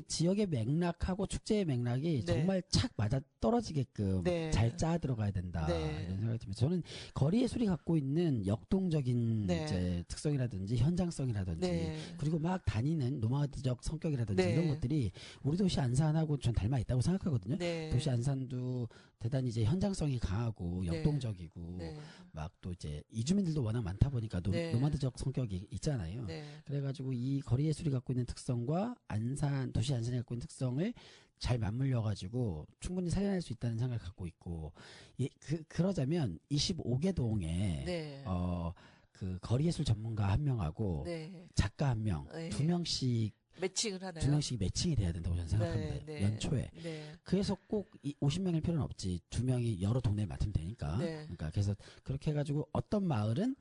지역의 맥락하고 축제의 맥락이 네. 정말 착 맞아 떨어지게끔 네. 잘 짜 들어가야 된다. 네. 이런 생각이 듭니다. 저는 거리 예술이 갖고 있는 역동적인 네. 이제 특성이라든지 현장성이라든지 네. 그리고 막 다니는 노마드적 성격이라든지 네. 이런 것들이 우리 도시 안산하고 전 닮아 있다고 생각하거든요. 네. 도시 안산도 대단히 이제 현장성이 강하고 네. 역동적이고 네. 막 또 이제 이주민들도 워낙 많다 보니까 네. 노마드적 성격이 있잖아요. 네. 그래가지고 이 거리 예술이 갖고 있는 특성과 도시 안산이 갖고 있는 특성을 잘 맞물려가지고 충분히 살려낼 수 있다는 생각을 갖고 있고, 그러자면 25개 동에 네. 그 거리 예술 전문가 한 명하고 네. 작가 한 명, 네. 두 명씩 매칭을 하나요? 두 명씩 매칭이 돼야 된다고 저는 생각합니다. 네. 연초에. 네. 그래서 꼭 50명일 필요는 없지. 두 명이 여러 동네에 맡으면 되니까. 네. 그러니까 그래서 그렇게 해가지고 어떤 마을은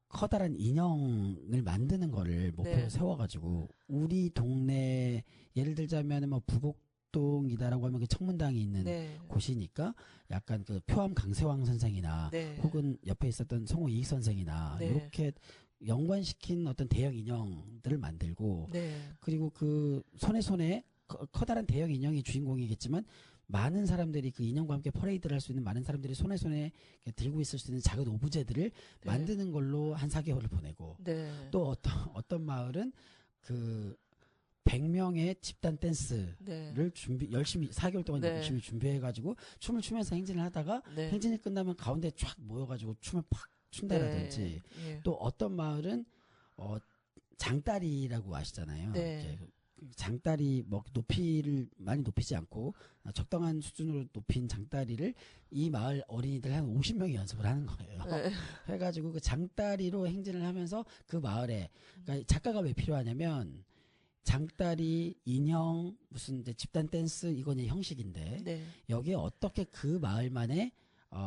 커다란 인형을 만드는 거를 목표로 네. 세워가지고 우리 동네 예를 들자면 뭐 부곡동이다라고 하면 그 청문당이 있는 네. 곳이니까 약간 그 표암 강세왕 선생이나 네. 혹은 옆에 있었던 성호 이익 선생이나 네. 이렇게 연관시킨 어떤 대형 인형들을 만들고 네. 그리고 그 손에 커다란 대형 인형이 주인공이겠지만 많은 사람들이 그 인형과 함께 퍼레이드를 할 수 있는 많은 사람들이 손에 이렇게 들고 있을 수 있는 작은 오브제들을 만드는 걸로 한 4개월을 보내고 네. 또 어떤 마을은 그 100명의 집단 댄스를 네. 열심히 4개월 동안 네. 열심히 준비해가지고 춤을 추면서 행진을 하다가 네. 행진이 끝나면 가운데 쫙 모여가지고 춤을 팍 춘다라든지 네. 예. 또 어떤 마을은 장다리라고 아시잖아요. 네. 이제 장다리 뭐 높이를 많이 높이지 않고 적당한 수준으로 높인 장다리를 이 마을 어린이들 한 50명이 연습을 하는 거예요. 네. 해가지고 그 장다리로 행진을 하면서 그 마을에 그러니까 작가가 왜 필요하냐면 장다리, 인형, 무슨 이제 집단 댄스 이건 이제 형식인데 네. 여기에 어떻게 그 마을만의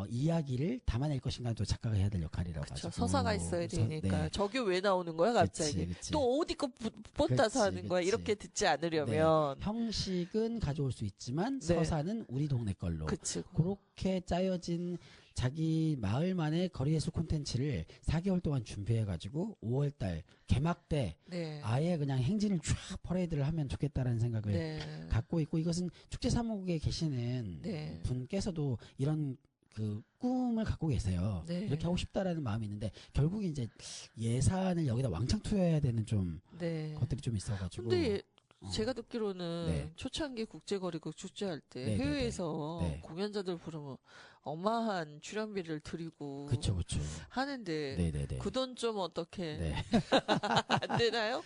이야기를 담아낼 것인가도 작가가 해야 될 역할이라고 그렇죠. 가지고 서사가 있어야 되니까 네. 저게 왜 나오는 거야 갑자기? 그치. 또 어디 거 뽑다서 하는 거야? 그치. 이렇게 듣지 않으려면. 형식은 가져올 수 있지만 네. 서사는 우리 동네 걸로 그치. 그렇게 짜여진 자기 마을만의 거리예술 콘텐츠를 4개월 동안 준비해가지고 5월달 개막 때 네. 아예 그냥 행진을 쫙 퍼레이드를 하면 좋겠다라는 생각을 네. 갖고 있고 이것은 축제사무국에 계시는 네. 분께서도 이런 그 꿈을 갖고 계세요. 네. 이렇게 하고 싶다라는 마음이 있는데 결국 이제 예산을 여기다 왕창 투여해야 되는 좀 네. 것들이 좀 있어가지고. 근데 어. 제가 듣기로는 네. 초창기 국제거리국 축제할 때 네, 네, 해외에서 네. 공연자들 부르면 어마한 출연비를 드리고 그쵸. 하는데 네네네. 그 돈 좀 어떻게 네. 안 되나요?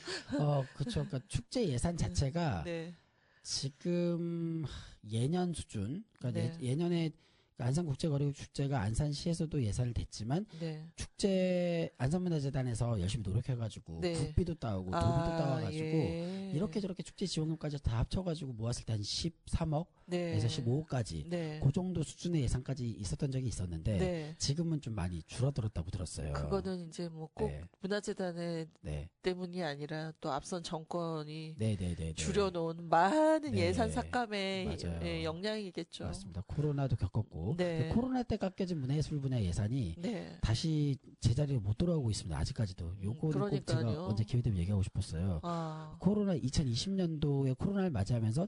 그쵸. 그러니까 축제 예산 자체가 네. 지금 예년 수준, 그러니까 네. 예년에 안산국제거리국 축제가 안산시에서도 예산을 댔지만 네. 축제 안산문화재단에서 열심히 노력해가지고 네. 국비도 따오고 도비도 따와가지고 예. 이렇게 저렇게 축제 지원금까지 다 합쳐가지고 모았을 때 한 13억에서 네. 15억까지 네. 그 정도 수준의 예산까지 있었던 적이 있었는데 네. 지금은 좀 많이 줄어들었다고 들었어요. 그거는 이제 뭐 꼭 네. 문화재단의 네. 때문이 아니라 또 앞선 정권이 네네네. 줄여놓은 많은 네. 예산 삭감의 맞아요. 예, 영향이겠죠. 맞습니다. 코로나도 겪었고 네. 근데 코로나 때 깎여진 문화예술 분야 예산이 네. 다시 제자리로 못 돌아오고 있습니다. 아직까지도. 요거는 꼭 제가 그러니까요. 언제 기회 되면 얘기하고 싶었어요. 아. 코로나 2020년도에 코로나를 맞이하면서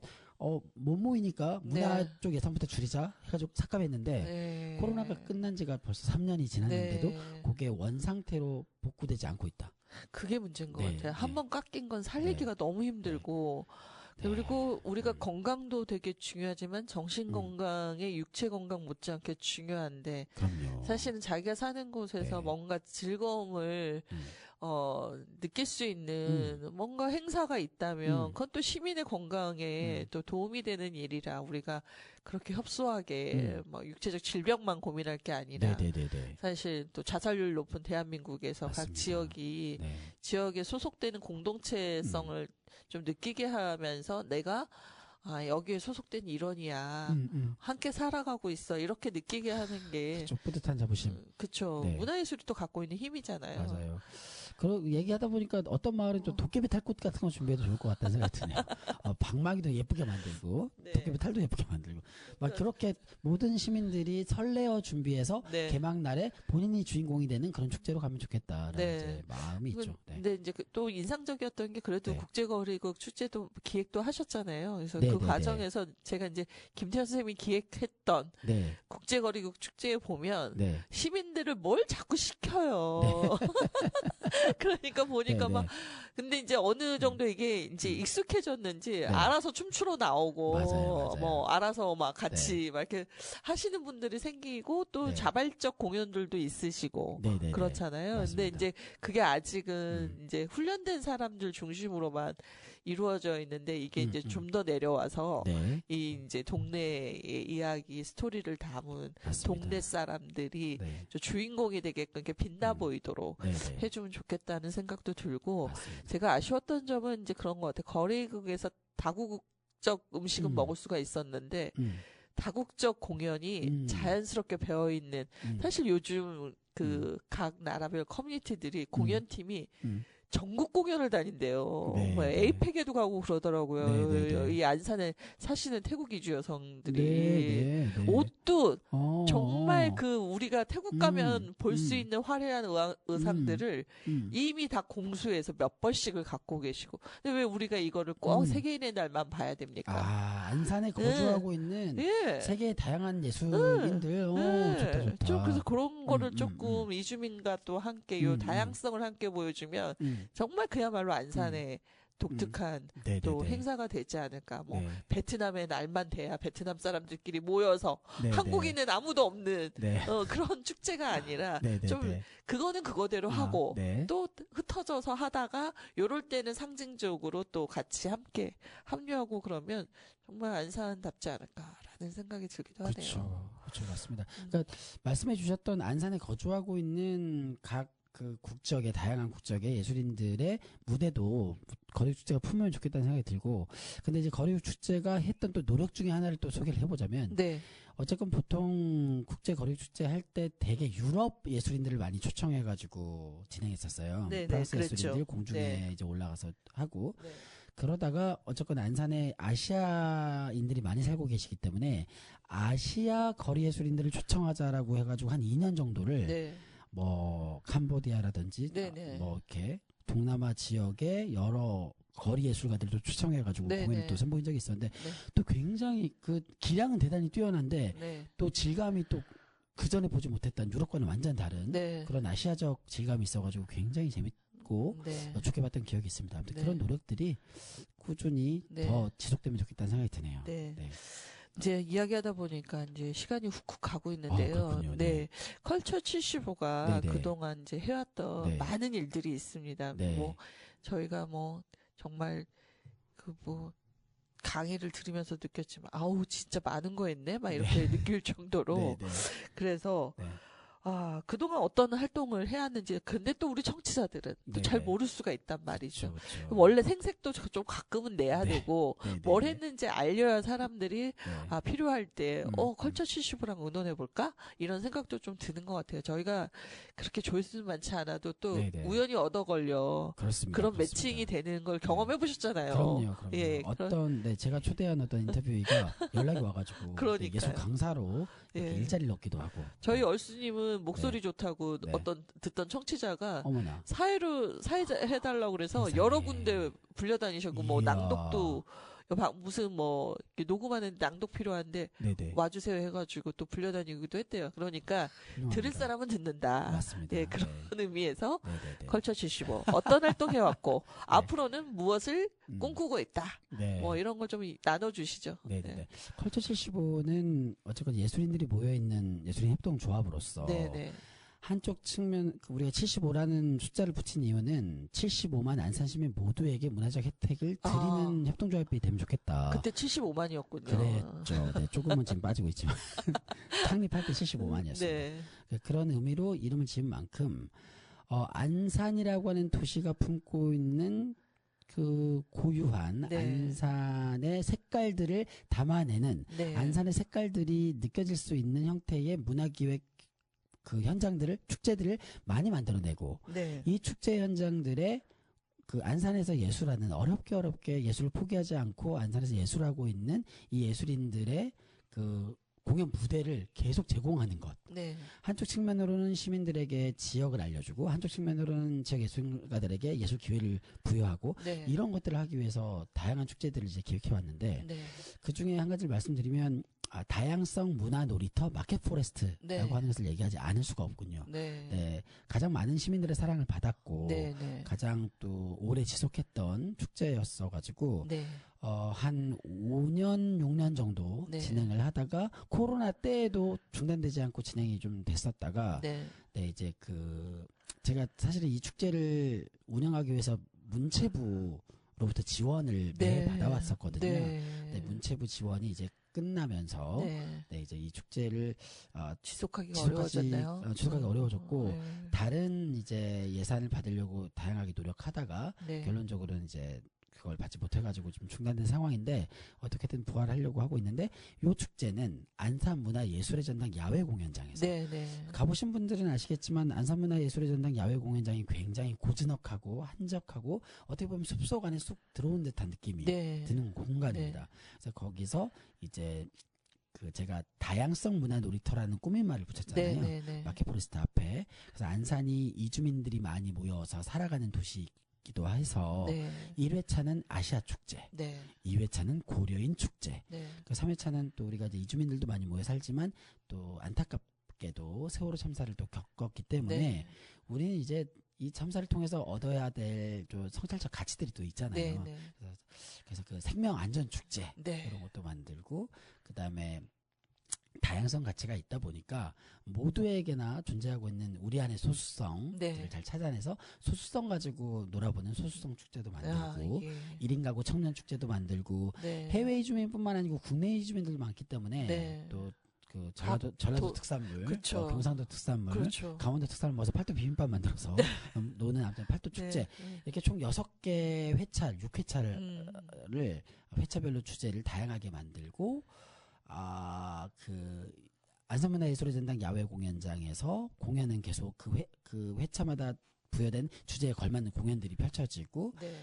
못 모이니까 문화 네. 쪽 예산부터 줄이자 해가지고 삭감했는데 네. 코로나가 끝난 지가 벌써 3년이 지났는데도 네. 그게 원 상태로 복구되지 않고 있다. 그게 문제인 것 네, 같아요. 네. 한 번 깎인 건 살리기가 너무 힘들고 네. 그리고 우리가 음. 건강도 되게 중요하지만 정신 건강에 육체 건강 못지않게 중요한데 그럼요. 사실은 자기가 사는 곳에서 네. 뭔가 즐거움을 음. 느낄 수 있는 뭔가 행사가 있다면 음. 그건 또 시민의 건강에 또 도움이 되는 일이라 우리가 그렇게 협소하게 뭐 육체적 질병만 고민할 게 아니라 네네네네. 사실 또 자살률 높은 대한민국에서 각 맞습니다. 지역이 네. 지역에 소속되는 공동체성을 좀 느끼게 하면서 내가 여기에 소속된 일원이야. 함께 살아가고 있어. 이렇게 느끼게 하는 게 좀 뿌듯한 자부심. 그쵸. 네. 문화예술이 또 갖고 있는 힘이잖아요. 맞아요. 그리고 얘기하다 보니까 어떤 마을은 좀 도깨비 탈꽃 같은 거 준비해도 좋을 것 같다는 생각이 드네요. 방망이도 예쁘게 만들고 네. 도깨비 탈도 예쁘게 만들고 막 그렇게 모든 시민들이 설레어 준비해서 네. 개막 날에 본인이 주인공이 되는 그런 축제로 가면 좋겠다라는 네. 이제 마음이 있죠. 네. 근데 이제 또 인상적이었던 게 그래도 네. 국제거리국 축제도 기획도 하셨잖아요. 그래서 네, 그 네, 과정에서 제가 이제 김태현 선생님이 기획했던 네. 국제거리국 축제에 보면 네. 시민들을 뭘 자꾸 시켜요. 그러니까 보니까 네, 막 네. 근데 이제 어느 정도 이게 이제 익숙해졌는지 알아서 춤추러 나오고 맞아요. 뭐 알아서 막 같이 막 이렇게 하시는 분들이 생기고 또 네. 자발적 공연들도 있으시고 네, 네, 네. 그렇잖아요. 맞습니다. 근데 이제 그게 아직은 이제 훈련된 사람들 중심으로만 이루어져 있는데 이게 이제 좀 더 내려와서 네. 이 이제 동네의 이야기 스토리를 담은 맞습니다. 동네 사람들이 네. 저 주인공이 되게끔 이렇게 빛나 보이도록 네, 네. 해주면 좋겠다는 생각도 들고 맞습니다. 제가 아쉬웠던 점은 이제 그런 것 같아요. 거리국에서 다국적 음식은 먹을 수가 있었는데 다국적 공연이 자연스럽게 배어 있는 사실 요즘 그 각 나라별 커뮤니티들이 공연팀이 전국 공연을 다닌대요. 네, 뭐 네. 에이펙에도 가고 그러더라고요. 네, 네, 네. 이 안산에 사시는 태국 이주 여성들이 네, 네. 옷도 정말 그 그 우리가 태국 가면 볼 수 있는 화려한 의상들을 이미 다 공수해서 몇 벌씩을 갖고 계시고. 근데 왜 우리가 이거를 꼭 세계인의 날만 봐야 됩니까? 안산에 거주하고 있는 예. 세계의 다양한 예술인들. 좋다. 좀 그래서 그런 거를 조금 이주민과 또 함께 요 다양성을 함께 보여주면 정말 그야말로 안산의 독특한 네, 또 네, 네. 행사가 되지 않을까. 뭐 네. 베트남의 날만 돼야 베트남 사람들끼리 모여서 네, 한국인은 아무도 없는 네. 그런 축제가 아니라 네, 네, 좀 네. 그거는 그거대로 하고 네. 또 흩어져서 하다가 요럴 때는 상징적으로 또 같이 함께 합류하고 그러면 정말 안산답지 않을까라는 생각이 들기도 하네요. 그렇죠, 맞습니다. 그러니까 말씀해 주셨던 안산에 거주하고 있는 각 그 국적의 다양한 국적의 예술인들의 무대도 거리국 축제가 품으면 좋겠다는 생각이 들고, 근데 이제 거리국 축제가 했던 또 노력 중에 하나를 또 소개를 해보자면, 네. 어쨌건 보통 국제 거리국 축제 할 때 되게 유럽 예술인들을 많이 초청해가지고 진행했었어요. 네, 프랑스 그랬죠. 예술인들 공중에 네. 이제 올라가서 하고. 네. 그러다가 어쨌건 안산에 아시아인들이 많이 살고 계시기 때문에 아시아 거리 예술인들을 초청하자라고 해가지고 한 2년 정도를 네. 뭐 캄보디아라든지 네네. 뭐 이렇게 동남아 지역의 여러 거리 예술가들도 초청해가지고 네네. 공연을 또 선보인 적이 있었는데 네. 또 굉장히 그 기량은 대단히 뛰어난데 네. 또 질감이 또 그 전에 보지 못했던 유럽과는 완전 다른 네. 그런 아시아적 질감이 있어가지고 굉장히 재밌고 네. 좋게 봤던 기억이 있습니다. 아무튼 네. 그런 노력들이 꾸준히 네. 더 지속되면 좋겠다는 생각이 드네요. 네. 네. 이제 이야기하다 보니까 이제 시간이 훅훅 가고 있는데요. 그렇군요. 네. 네. 컬처 75가 네네. 그동안 이제 해왔던 네. 많은 일들이 있습니다. 네. 뭐 저희가 뭐 정말 그 뭐 강의를 들으면서 느꼈지만 아우 진짜 많은 거 했네 막 이렇게 느낄 정도로 네, 네. 그래서 네. 그동안 어떤 활동을 해야 하는지 근데 또 우리 청취자들은 또 잘 네네. 모를 수가 있단 말이죠. 그렇죠. 원래 생색도 좀 가끔은 내야 네. 되고 네, 네, 뭘 네. 했는지 알려야 사람들이 네. 필요할 때 음, 컬처 70이랑 의논해볼까? 이런 생각도 좀 드는 것 같아요. 저희가 그렇게 조회수 많지 않아도 또 네네. 우연히 얻어 걸려 그렇습니다. 그런 그렇습니다. 매칭이 되는 걸 경험해 보셨잖아요. 그럼요. 예, 네, 제가 초대한 어떤 인터뷰가 연락이 와가지고 그러니까요. 예술 강사로 이렇게 예. 일자리를 얻기도 하고. 저희 얼스님은 목소리 네. 좋다고 네. 어떤 듣던 청취자가 어머나. 사회자 해달라고 그래서 세상에. 여러 군데 불려다니셨고 뭐 이야. 낭독도 무슨 뭐 이렇게 녹음하는 낭독 필요한데 네네. 와주세요 해가지고 또 불려다니기도 했대요. 그러니까 들을 훌륭합니다. 사람은 듣는다. 맞습니다. 예, 그런 의미에서 네네네. 컬처 75 어떤 활동 해왔고 앞으로는 무엇을 음. 꿈꾸고 있다. 네. 뭐 이런 걸 좀 나눠주시죠. 네네네. 컬처 75는 어쨌건 예술인들이 모여있는 예술인 협동조합으로서 네네. 한쪽 측면 우리가 75라는 숫자를 붙인 이유는 75만 안산 시민 모두에게 문화적 혜택을 드리는 협동조합이 되면 좋겠다. 그때 75만이었군요. 그랬죠. 네, 조금은 지금 빠지고 있지만 창립할 때 75만이었습니다. 네. 그런 의미로 이름을 지은 만큼 안산이라고 하는 도시가 품고 있는 그 고유한 네. 안산의 색깔들을 담아내는 네. 안산의 색깔들이 느껴질 수 있는 형태의 문화기획 그 현장들을 축제들을 많이 만들어내고 네. 이 축제 현장들에 그 안산에서 예술하는 어렵게 예술을 포기하지 않고 안산에서 예술하고 있는 이 예술인들의 그 공연 무대를 계속 제공하는 것. 네. 한쪽 측면으로는 시민들에게 지역을 알려주고 한쪽 측면으로는 지역 예술가들에게 예술 기회를 부여하고 네. 이런 것들을 하기 위해서 다양한 축제들을 이제 기획해 왔는데 네. 그 중에 한 가지를 말씀드리면 다양성 문화 놀이터 마켓 포레스트라고 네. 하는 것을 얘기하지 않을 수가 없군요. 네. 네, 가장 많은 시민들의 사랑을 받았고 네. 네. 가장 또 오래 지속했던 축제였어 가지고 네. 한 5년, 6년 정도 네. 진행을 하다가 코로나 때에도 중단되지 않고 진행이 좀 됐었다가 네. 네, 이제 제가 사실은 이 축제를 운영하기 위해서 문체부로부터 지원을 매해 받아왔었거든요. 네. 네, 문체부 지원이 이제 끝나면서 네, 이제 이 축제를 지속하기가 어려워졌나요? 지속하기 어려워졌고 네. 다른 이제 예산을 받으려고 다양하게 노력하다가 네. 결론적으로는 이제 그걸 받지 못해가지고 좀 중단된 상황인데 어떻게든 부활하려고 하고 있는데 이 축제는 안산문화예술의 전당 야외 공연장에서 네. 네. 가보신 분들은 아시겠지만 안산문화예술의 전당 야외 공연장이 굉장히 고즈넉하고 한적하고 어떻게 보면 숲속 안에 쑥 들어온 듯한 느낌이 네. 드는 공간입니다. 그래서 거기서 이제 제가 다양성 문화 놀이터라는 꾸민말을 붙였잖아요. 네. 네. 마켓포레스트 앞에. 그래서 안산이 이주민들이 많이 모여서 살아가는 도시이기도 해서 네. 1회차는 아시아 축제, 네. 2회차는 고려인 축제, 네. 3회차는 또 우리가 이제 이주민들도 많이 모여 살지만 또 안타깝게도 세월호 참사를 또 겪었기 때문에 네. 우리는 이제 이 참사를 통해서 얻어야 될 좀 성찰적 가치들이 또 있잖아요. 네. 그래서 그 생명 안전 축제 네. 이런 것도 만들고 그다음에 다양성 가치가 있다 보니까 모두에게나 존재하고 있는 우리 안의 소수성들을 네. 잘 찾아내서 소수성 가지고 놀아보는 소수성 축제도 만들고 이게. 1인 가구 청년 축제도 만들고 네. 해외 이주민뿐만 아니고 국내 이주민들도 많기 때문에 네. 또 그 전라도 특산물, 그쵸. 경상도 특산물, 그렇죠. 강원도 특산물 모아서 팔도 비빔밥 만들어서 노는 아무튼 팔도 축제 네. 이렇게 총 6개 회차, 6회차를 음. 회차별로 주제를 다양하게 만들고 안산문화예술의 전당 야외 공연장에서 공연은 계속 그 회차마다 부여된 주제에 걸맞는 공연들이 펼쳐지고 네.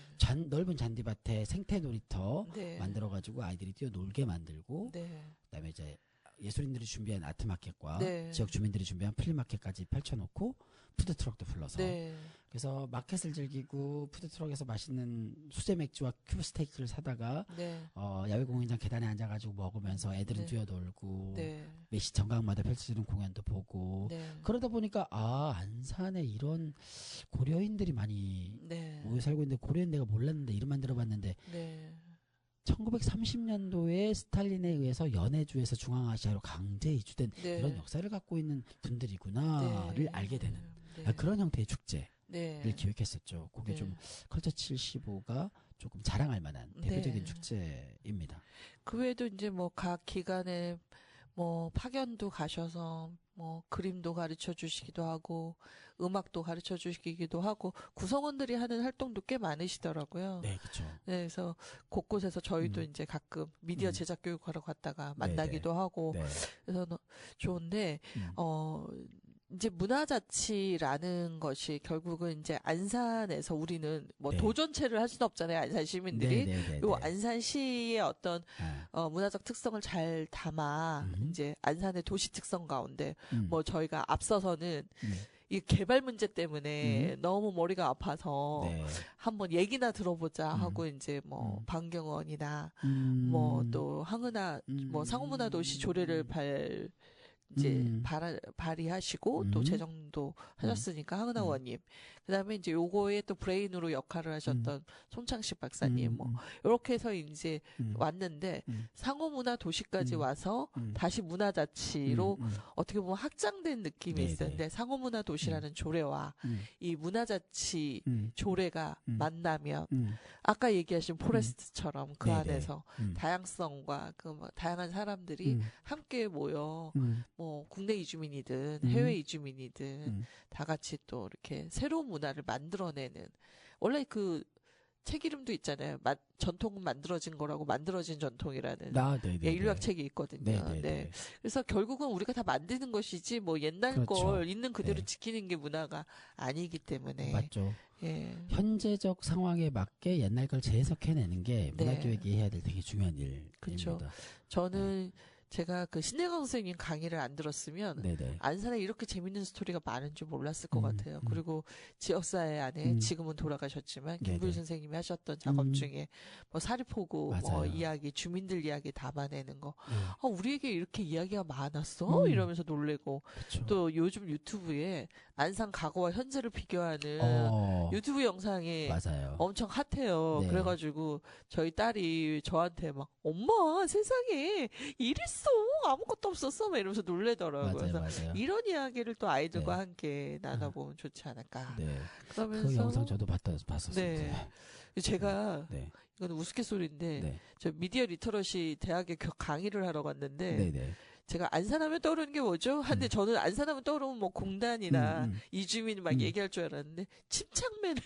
넓은 잔디밭에 생태 놀이터 네. 만들어가지고 아이들이 뛰어놀게 만들고 네. 그다음에 이제 예술인들이 준비한 아트마켓과 네. 지역 주민들이 준비한 플리마켓까지 펼쳐놓고 푸드트럭도 불러서 네. 그래서 마켓을 즐기고 푸드트럭에서 맛있는 수제 맥주와 큐브 스테이크를 사다가 네. 야외 공연장 계단에 앉아가지고 먹으면서 애들은 네. 뛰어놀고 네. 매시 정각마다 펼쳐지는 공연도 보고 네. 그러다 보니까 안산에 이런 고려인들이 많이 네. 모여 살고 있는데 고려인 내가 몰랐는데 이름만 들어봤는데 네. 1930년도에 스탈린에 의해서 연해주에서 중앙아시아로 강제 이주된 네. 이런 역사를 갖고 있는 분들이구나를 네. 알게 되는 네. 그런 형태의 축제를 네. 기획했었죠. 그게 네. 좀 컬처 75가 조금 자랑할 만한 대표적인 네. 축제입니다. 그 외에도 이제 뭐 각 기관에 뭐 파견도 가셔서 뭐 그림도 가르쳐 주시기도 하고 음악도 가르쳐 주시기도 하고 구성원들이 하는 활동도 꽤 많으시더라고요. 네, 그렇죠. 네, 그래서 곳곳에서 저희도 음. 이제 가끔 미디어 음. 제작 교육하러 갔다가 네, 만나기도 하고 네. 그래서 좋은데 이제 문화자치라는 것이 결국은 이제 안산에서 우리는 뭐 네. 도전체를 할 수는 없잖아요. 안산 시민들이. 네. 요 안산시의 어떤 아, 문화적 특성을 잘 담아 이제 안산의 도시 특성 가운데 뭐 저희가 앞서서는 이 개발 문제 때문에 너무 머리가 아파서 네. 한번 얘기나 들어보자 하고 이제 뭐 방경원이나 뭐 또 항은화 뭐 상호문화도시 조례를 발의하시고 또 제정도 하셨으니까 항은화 의원님 그다음에 이제 요거에 또 브레인으로 역할을 하셨던 손창식 박사님 뭐 이렇게 해서 이제 왔는데 상호문화 도시까지 와서 다시 문화자치로 어떻게 보면 확장된 느낌이 네네. 있었는데 상호문화 도시라는 조례와 이 문화자치 조례가 만나면 아까 얘기하신 포레스트처럼 그 네네. 안에서 다양성과 그 뭐 다양한 사람들이 함께 모여 뭐 국내 이주민이든 해외 이주민이든 다 같이 또 이렇게 새로운 문화를 만들어내는 원래 그 책 이름도 있잖아요. 전통은 만들어진 거라고 만들어진 전통이라는 인류학 책이 있거든요. 네. 그래서 결국은 우리가 다 만드는 것이지 뭐 옛날 그렇죠. 걸 있는 그대로 네. 지키는 게 문화가 아니기 때문에 맞죠. 예. 현재적 상황에 맞게 옛날 걸 재해석해내는 게 네. 문화교육이 해야 될 되게 중요한 일입니다. 그쵸. 저는 제가 그 신혜강 선생님 강의를 안 들었으면 네네. 안산에 이렇게 재밌는 스토리가 많은 줄 몰랐을 것 같아요. 그리고 지역사회 안에 지금은 돌아가셨지만 김부일 네네. 선생님이 하셨던 작업 중에 뭐 사리포구 뭐 맞아요. 이야기, 주민들 이야기 담아내는 거. 네. 우리에게 이렇게 이야기가 많았어? 이러면서 놀래고 그쵸. 또 요즘 유튜브에 안산 과거와 현재를 비교하는 유튜브 영상이 맞아요. 엄청 핫해요. 네. 그래가지고 저희 딸이 저한테 막 엄마 세상에 이랬어 아무것도 없었어 막 이러면서 놀래더라고요. 그래서 맞아요. 이런 이야기를 또 아이들과 네. 함께 나눠보면 좋지 않을까. 네. 그러면서 그 영상 저도 봤었어요. 네. 제가 네. 이건 우스갯소리인데 네. 저 미디어 리터러시 대학에 강의를 하러 갔는데 네네. 제가 안산하면 떠오르는 게 뭐죠? 근데 저는 안산하면 떠오르면 뭐 공단이나 이주민 막 얘기할 줄 알았는데 침착맨을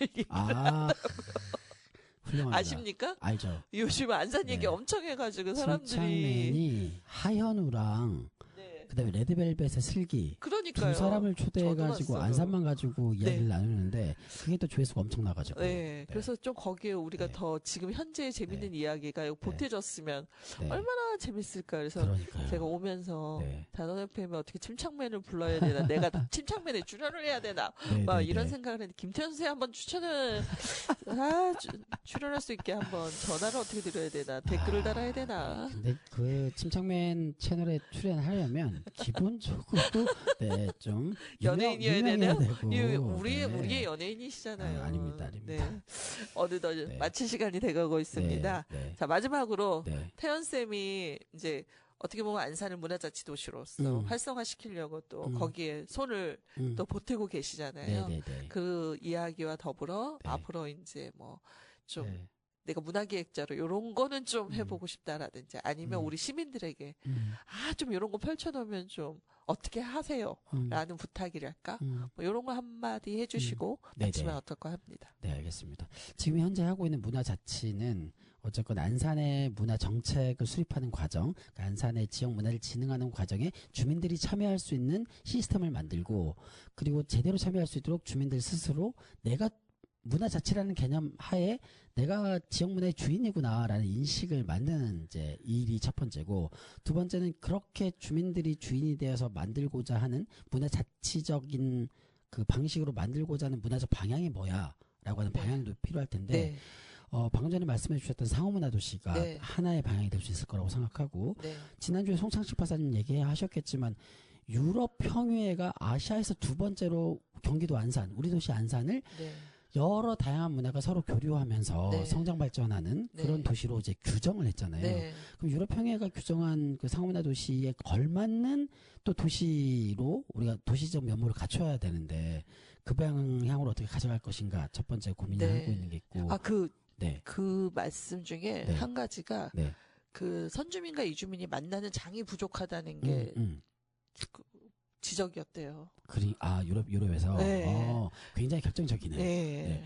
훌륭합니다. 아십니까? 알죠. 요즘 안산 얘기 네. 엄청 해가지고 사람들이 침착맨이 하현우랑 네. 그다음에 레드벨벳의 슬기 그러니까요. 두 사람을 초대해가지고 저도 안산만 가지고 이야기를 네. 나누는데 그게 또 조회수가 엄청 나가지고. 네, 그래서 좀 거기에 우리가 네. 더 지금 현재의 재밌는 이야기가 보태졌으면 네. 얼마나 재밌을까. 그래서 그러니까요. 제가 오면서 네. 단원 FM에 어떻게 침착맨을 불러야 되나, 내가 침착맨에 출연을 해야 되나, 네, 막 네, 이런 네. 생각을 했는데 김태현 선생 한번 출연할 수 있게 한번 전화를 어떻게 드려야 되나, 댓글을 달아야 되나. 근데 그 침착맨 채널에 출연하려면 기본적으로 네, 좀 연예인이어야 유명해야 되나요? 되고. 우리의 연예인이시잖아요. 아닙니다. 네. 어느덧 네. 마칠 시간이 돼가고 있습니다. 네, 네. 자, 마지막으로 네. 태연쌤이 이제 어떻게 보면 안산을 문화자치 도시로서 활성화시키려고 또 거기에 손을 또 보태고 계시잖아요. 네, 네, 네. 그 이야기와 더불어 네. 앞으로 이제 뭐 좀 네. 내가 문화기획자로 이런 거는 좀 해보고 싶다라든지 아니면 우리 시민들에게 좀 이런 거 펼쳐놓으면 좀 어떻게 하세요? 라는 부탁이랄까? 뭐 이런 거 한마디 해주시고 마치면 네네. 어떨까 합니다. 네, 알겠습니다. 지금 현재 하고 있는 문화자치는 어쨌건 안산의 문화 정책을 수립하는 과정, 그러니까 안산의 지역 문화를 진흥하는 과정에 주민들이 참여할 수 있는 시스템을 만들고 그리고 제대로 참여할 수 있도록 주민들 스스로 내가 문화 자치라는 개념 하에 내가 지역 문화의 주인이구나라는 인식을 만드는 이제 일이 첫 번째고, 두 번째는 그렇게 주민들이 주인이 되어서 만들고자 하는 문화 자치적인 그 방식으로 만들고자 하는 문화적 방향이 뭐야라고 하는 네. 방향도 필요할 텐데, 네. 방금 전에 말씀해 주셨던 상호문화 도시가 네. 하나의 방향이 될 수 있을 거라고 생각하고, 네. 지난주에 송창식 박사님 얘기하셨겠지만 유럽 평유회가 아시아에서 두 번째로 경기도 안산, 우리 도시 안산을 네. 여러 다양한 문화가 서로 교류하면서 네. 성장 발전하는 네. 그런 도시로 이제 규정을 했잖아요. 네. 그럼 유럽 평야가 규정한 그 상호문화 도시에 걸맞는 또 도시로 우리가 도시적 면모를 갖춰야 되는데, 그 방향으로 어떻게 가져갈 것인가 첫 번째 고민을 네. 하고 있는 게 있고. 그 네. 말씀 중에 네. 한 가지가 네. 그 선주민과 이주민이 만나는 장이 부족하다는 게 그 지적이었대요. 유럽에서 네. 굉장히 결정적이네. 네. 네.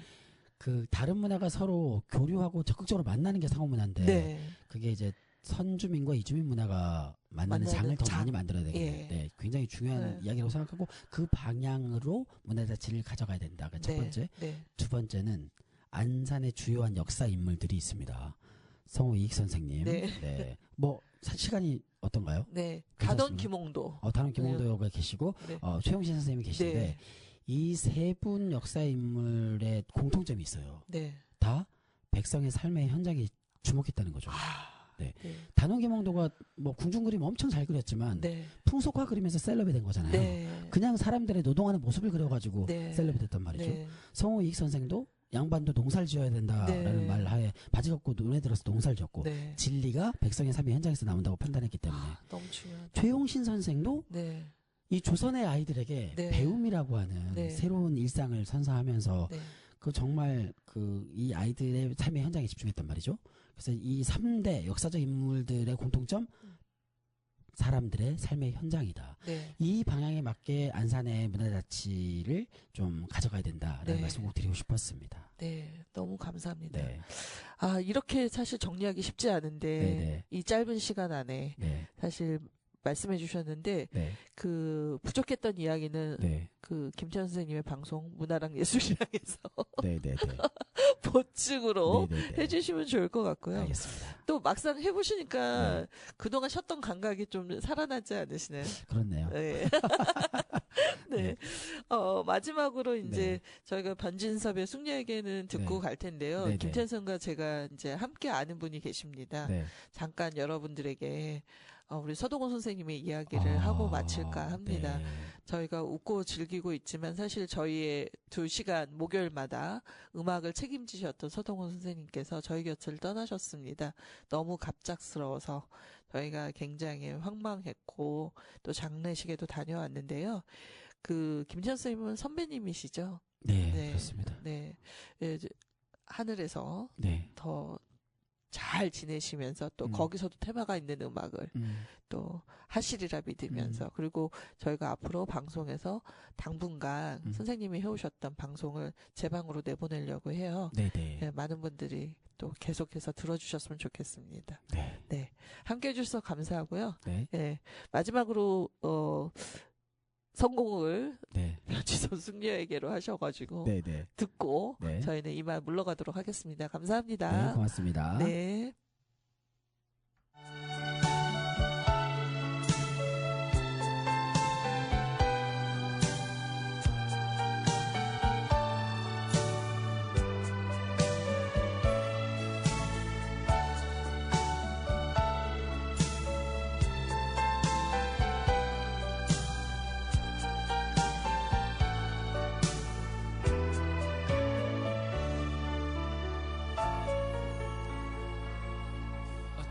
그 다른 문화가 서로 교류하고 적극적으로 만나는 게 상호문화인데, 네. 그게 이제 선주민과 이주민 문화가 만나는 만나는 장을 더 장. 많이 만들어야 되겠네. 예. 네, 굉장히 중요한 네. 이야기라고 생각하고, 그 방향으로 문화 자치를 가져가야 된다. 첫 네. 번째. 네. 두 번째는 안산의 주요한 역사 인물들이 있습니다. 성우 이익 선생님. 네. 뭐 시간이 어떤가요? 네. 괜찮습니까? 단원 김홍도. 단원 김홍도가 계시고, 네. 최용신 선생님이 계신데, 네. 이 세 분 역사 인물의 공통점이 있어요. 네. 다 백성의 삶의 현장에 주목했다는 거죠. 네. 네. 단원 김홍도가 뭐 궁중 그림 엄청 잘 그렸지만 네. 풍속화 그리면서 셀럽이 된 거잖아요. 네. 그냥 사람들의 노동하는 모습을 그려가지고 네. 셀럽이 됐단 말이죠. 네. 성우 이익 선생도 양반도 농사를 지어야 된다라는 네. 말 하에 바지 걷고 눈에 들어서 농사를 지었고, 네. 진리가 백성의 삶의 현장에서 나온다고 판단했기 때문에, 너무 중요하다. 최용신 선생도 네. 이 조선의 아이들에게 네. 배움이라고 하는 네. 새로운 일상을 선사하면서 네. 그 정말 이 아이들의 삶의 현장에 집중했단 말이죠. 그래서 이 3대 역사적 인물들의 공통점, 사람들의 삶의 현장이다. 네. 이 방향에 맞게 안산의 문화자치를 좀 가져가야 된다라는 네. 말씀 꼭 드리고 싶었습니다. 네. 너무 감사합니다. 네. 이렇게 사실 정리하기 쉽지 않은데, 네. 이 짧은 시간 안에 네. 사실 말씀해 주셨는데, 네. 그 부족했던 이야기는 네. 그 김태현 선생님의 방송 문화랑 예술이랑에서 네. 네. 보충으로 네. 네. 해주시면 좋을 것 같고요. 알겠습니다. 또 막상 해보시니까 네. 그동안 쉬었던 감각이 좀 살아나지 않으시나요? 그렇네요. 네. 네. 마지막으로 이제 네. 저희가 변진섭의 숙녀에게는 듣고 네. 갈 텐데요. 네, 네. 김태현선과 제가 이제 함께 아는 분이 계십니다. 네. 잠깐 여러분들에게 우리 서동원 선생님의 이야기를 하고 마칠까 합니다. 네. 저희가 웃고 즐기고 있지만 사실 저희의 2시간 목요일마다 음악을 책임지셨던 서동원 선생님께서 저희 곁을 떠나셨습니다. 너무 갑작스러워서 저희가 굉장히 황망했고 또 장례식에도 다녀왔는데요. 그 김천 선생님은 선배님이시죠? 네. 네. 그렇습니다. 네. 이제 하늘에서 네. 더 잘 지내시면서 또 거기서도 테마가 있는 음악을 또 하시리라 믿으면서 그리고 저희가 앞으로 방송에서 당분간 선생님이 해오셨던 방송을 제 방으로 내보내려고 해요. 네. 네, 많은 분들이 또 계속해서 들어주셨으면 좋겠습니다. 네. 네, 함께 해주셔서 감사하고요. 네. 네, 마지막으로 성공을 네. 변지섭 숙녀에게로 하셔가지고 네. 네. 듣고 네. 저희는 이만 물러가도록 하겠습니다. 네. 감사합니다. 고맙습니다. 네.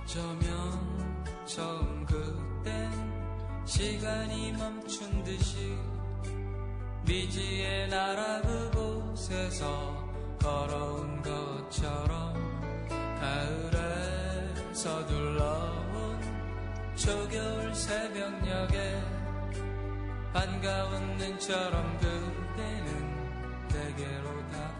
어쩌면 처음 그땐 시간이 멈춘 듯이 미지의 나라 그곳에서 걸어온 것처럼 가을에 서둘러온 초겨울 새벽녘에 반가운 눈처럼 그대는 내게로 다가왔어.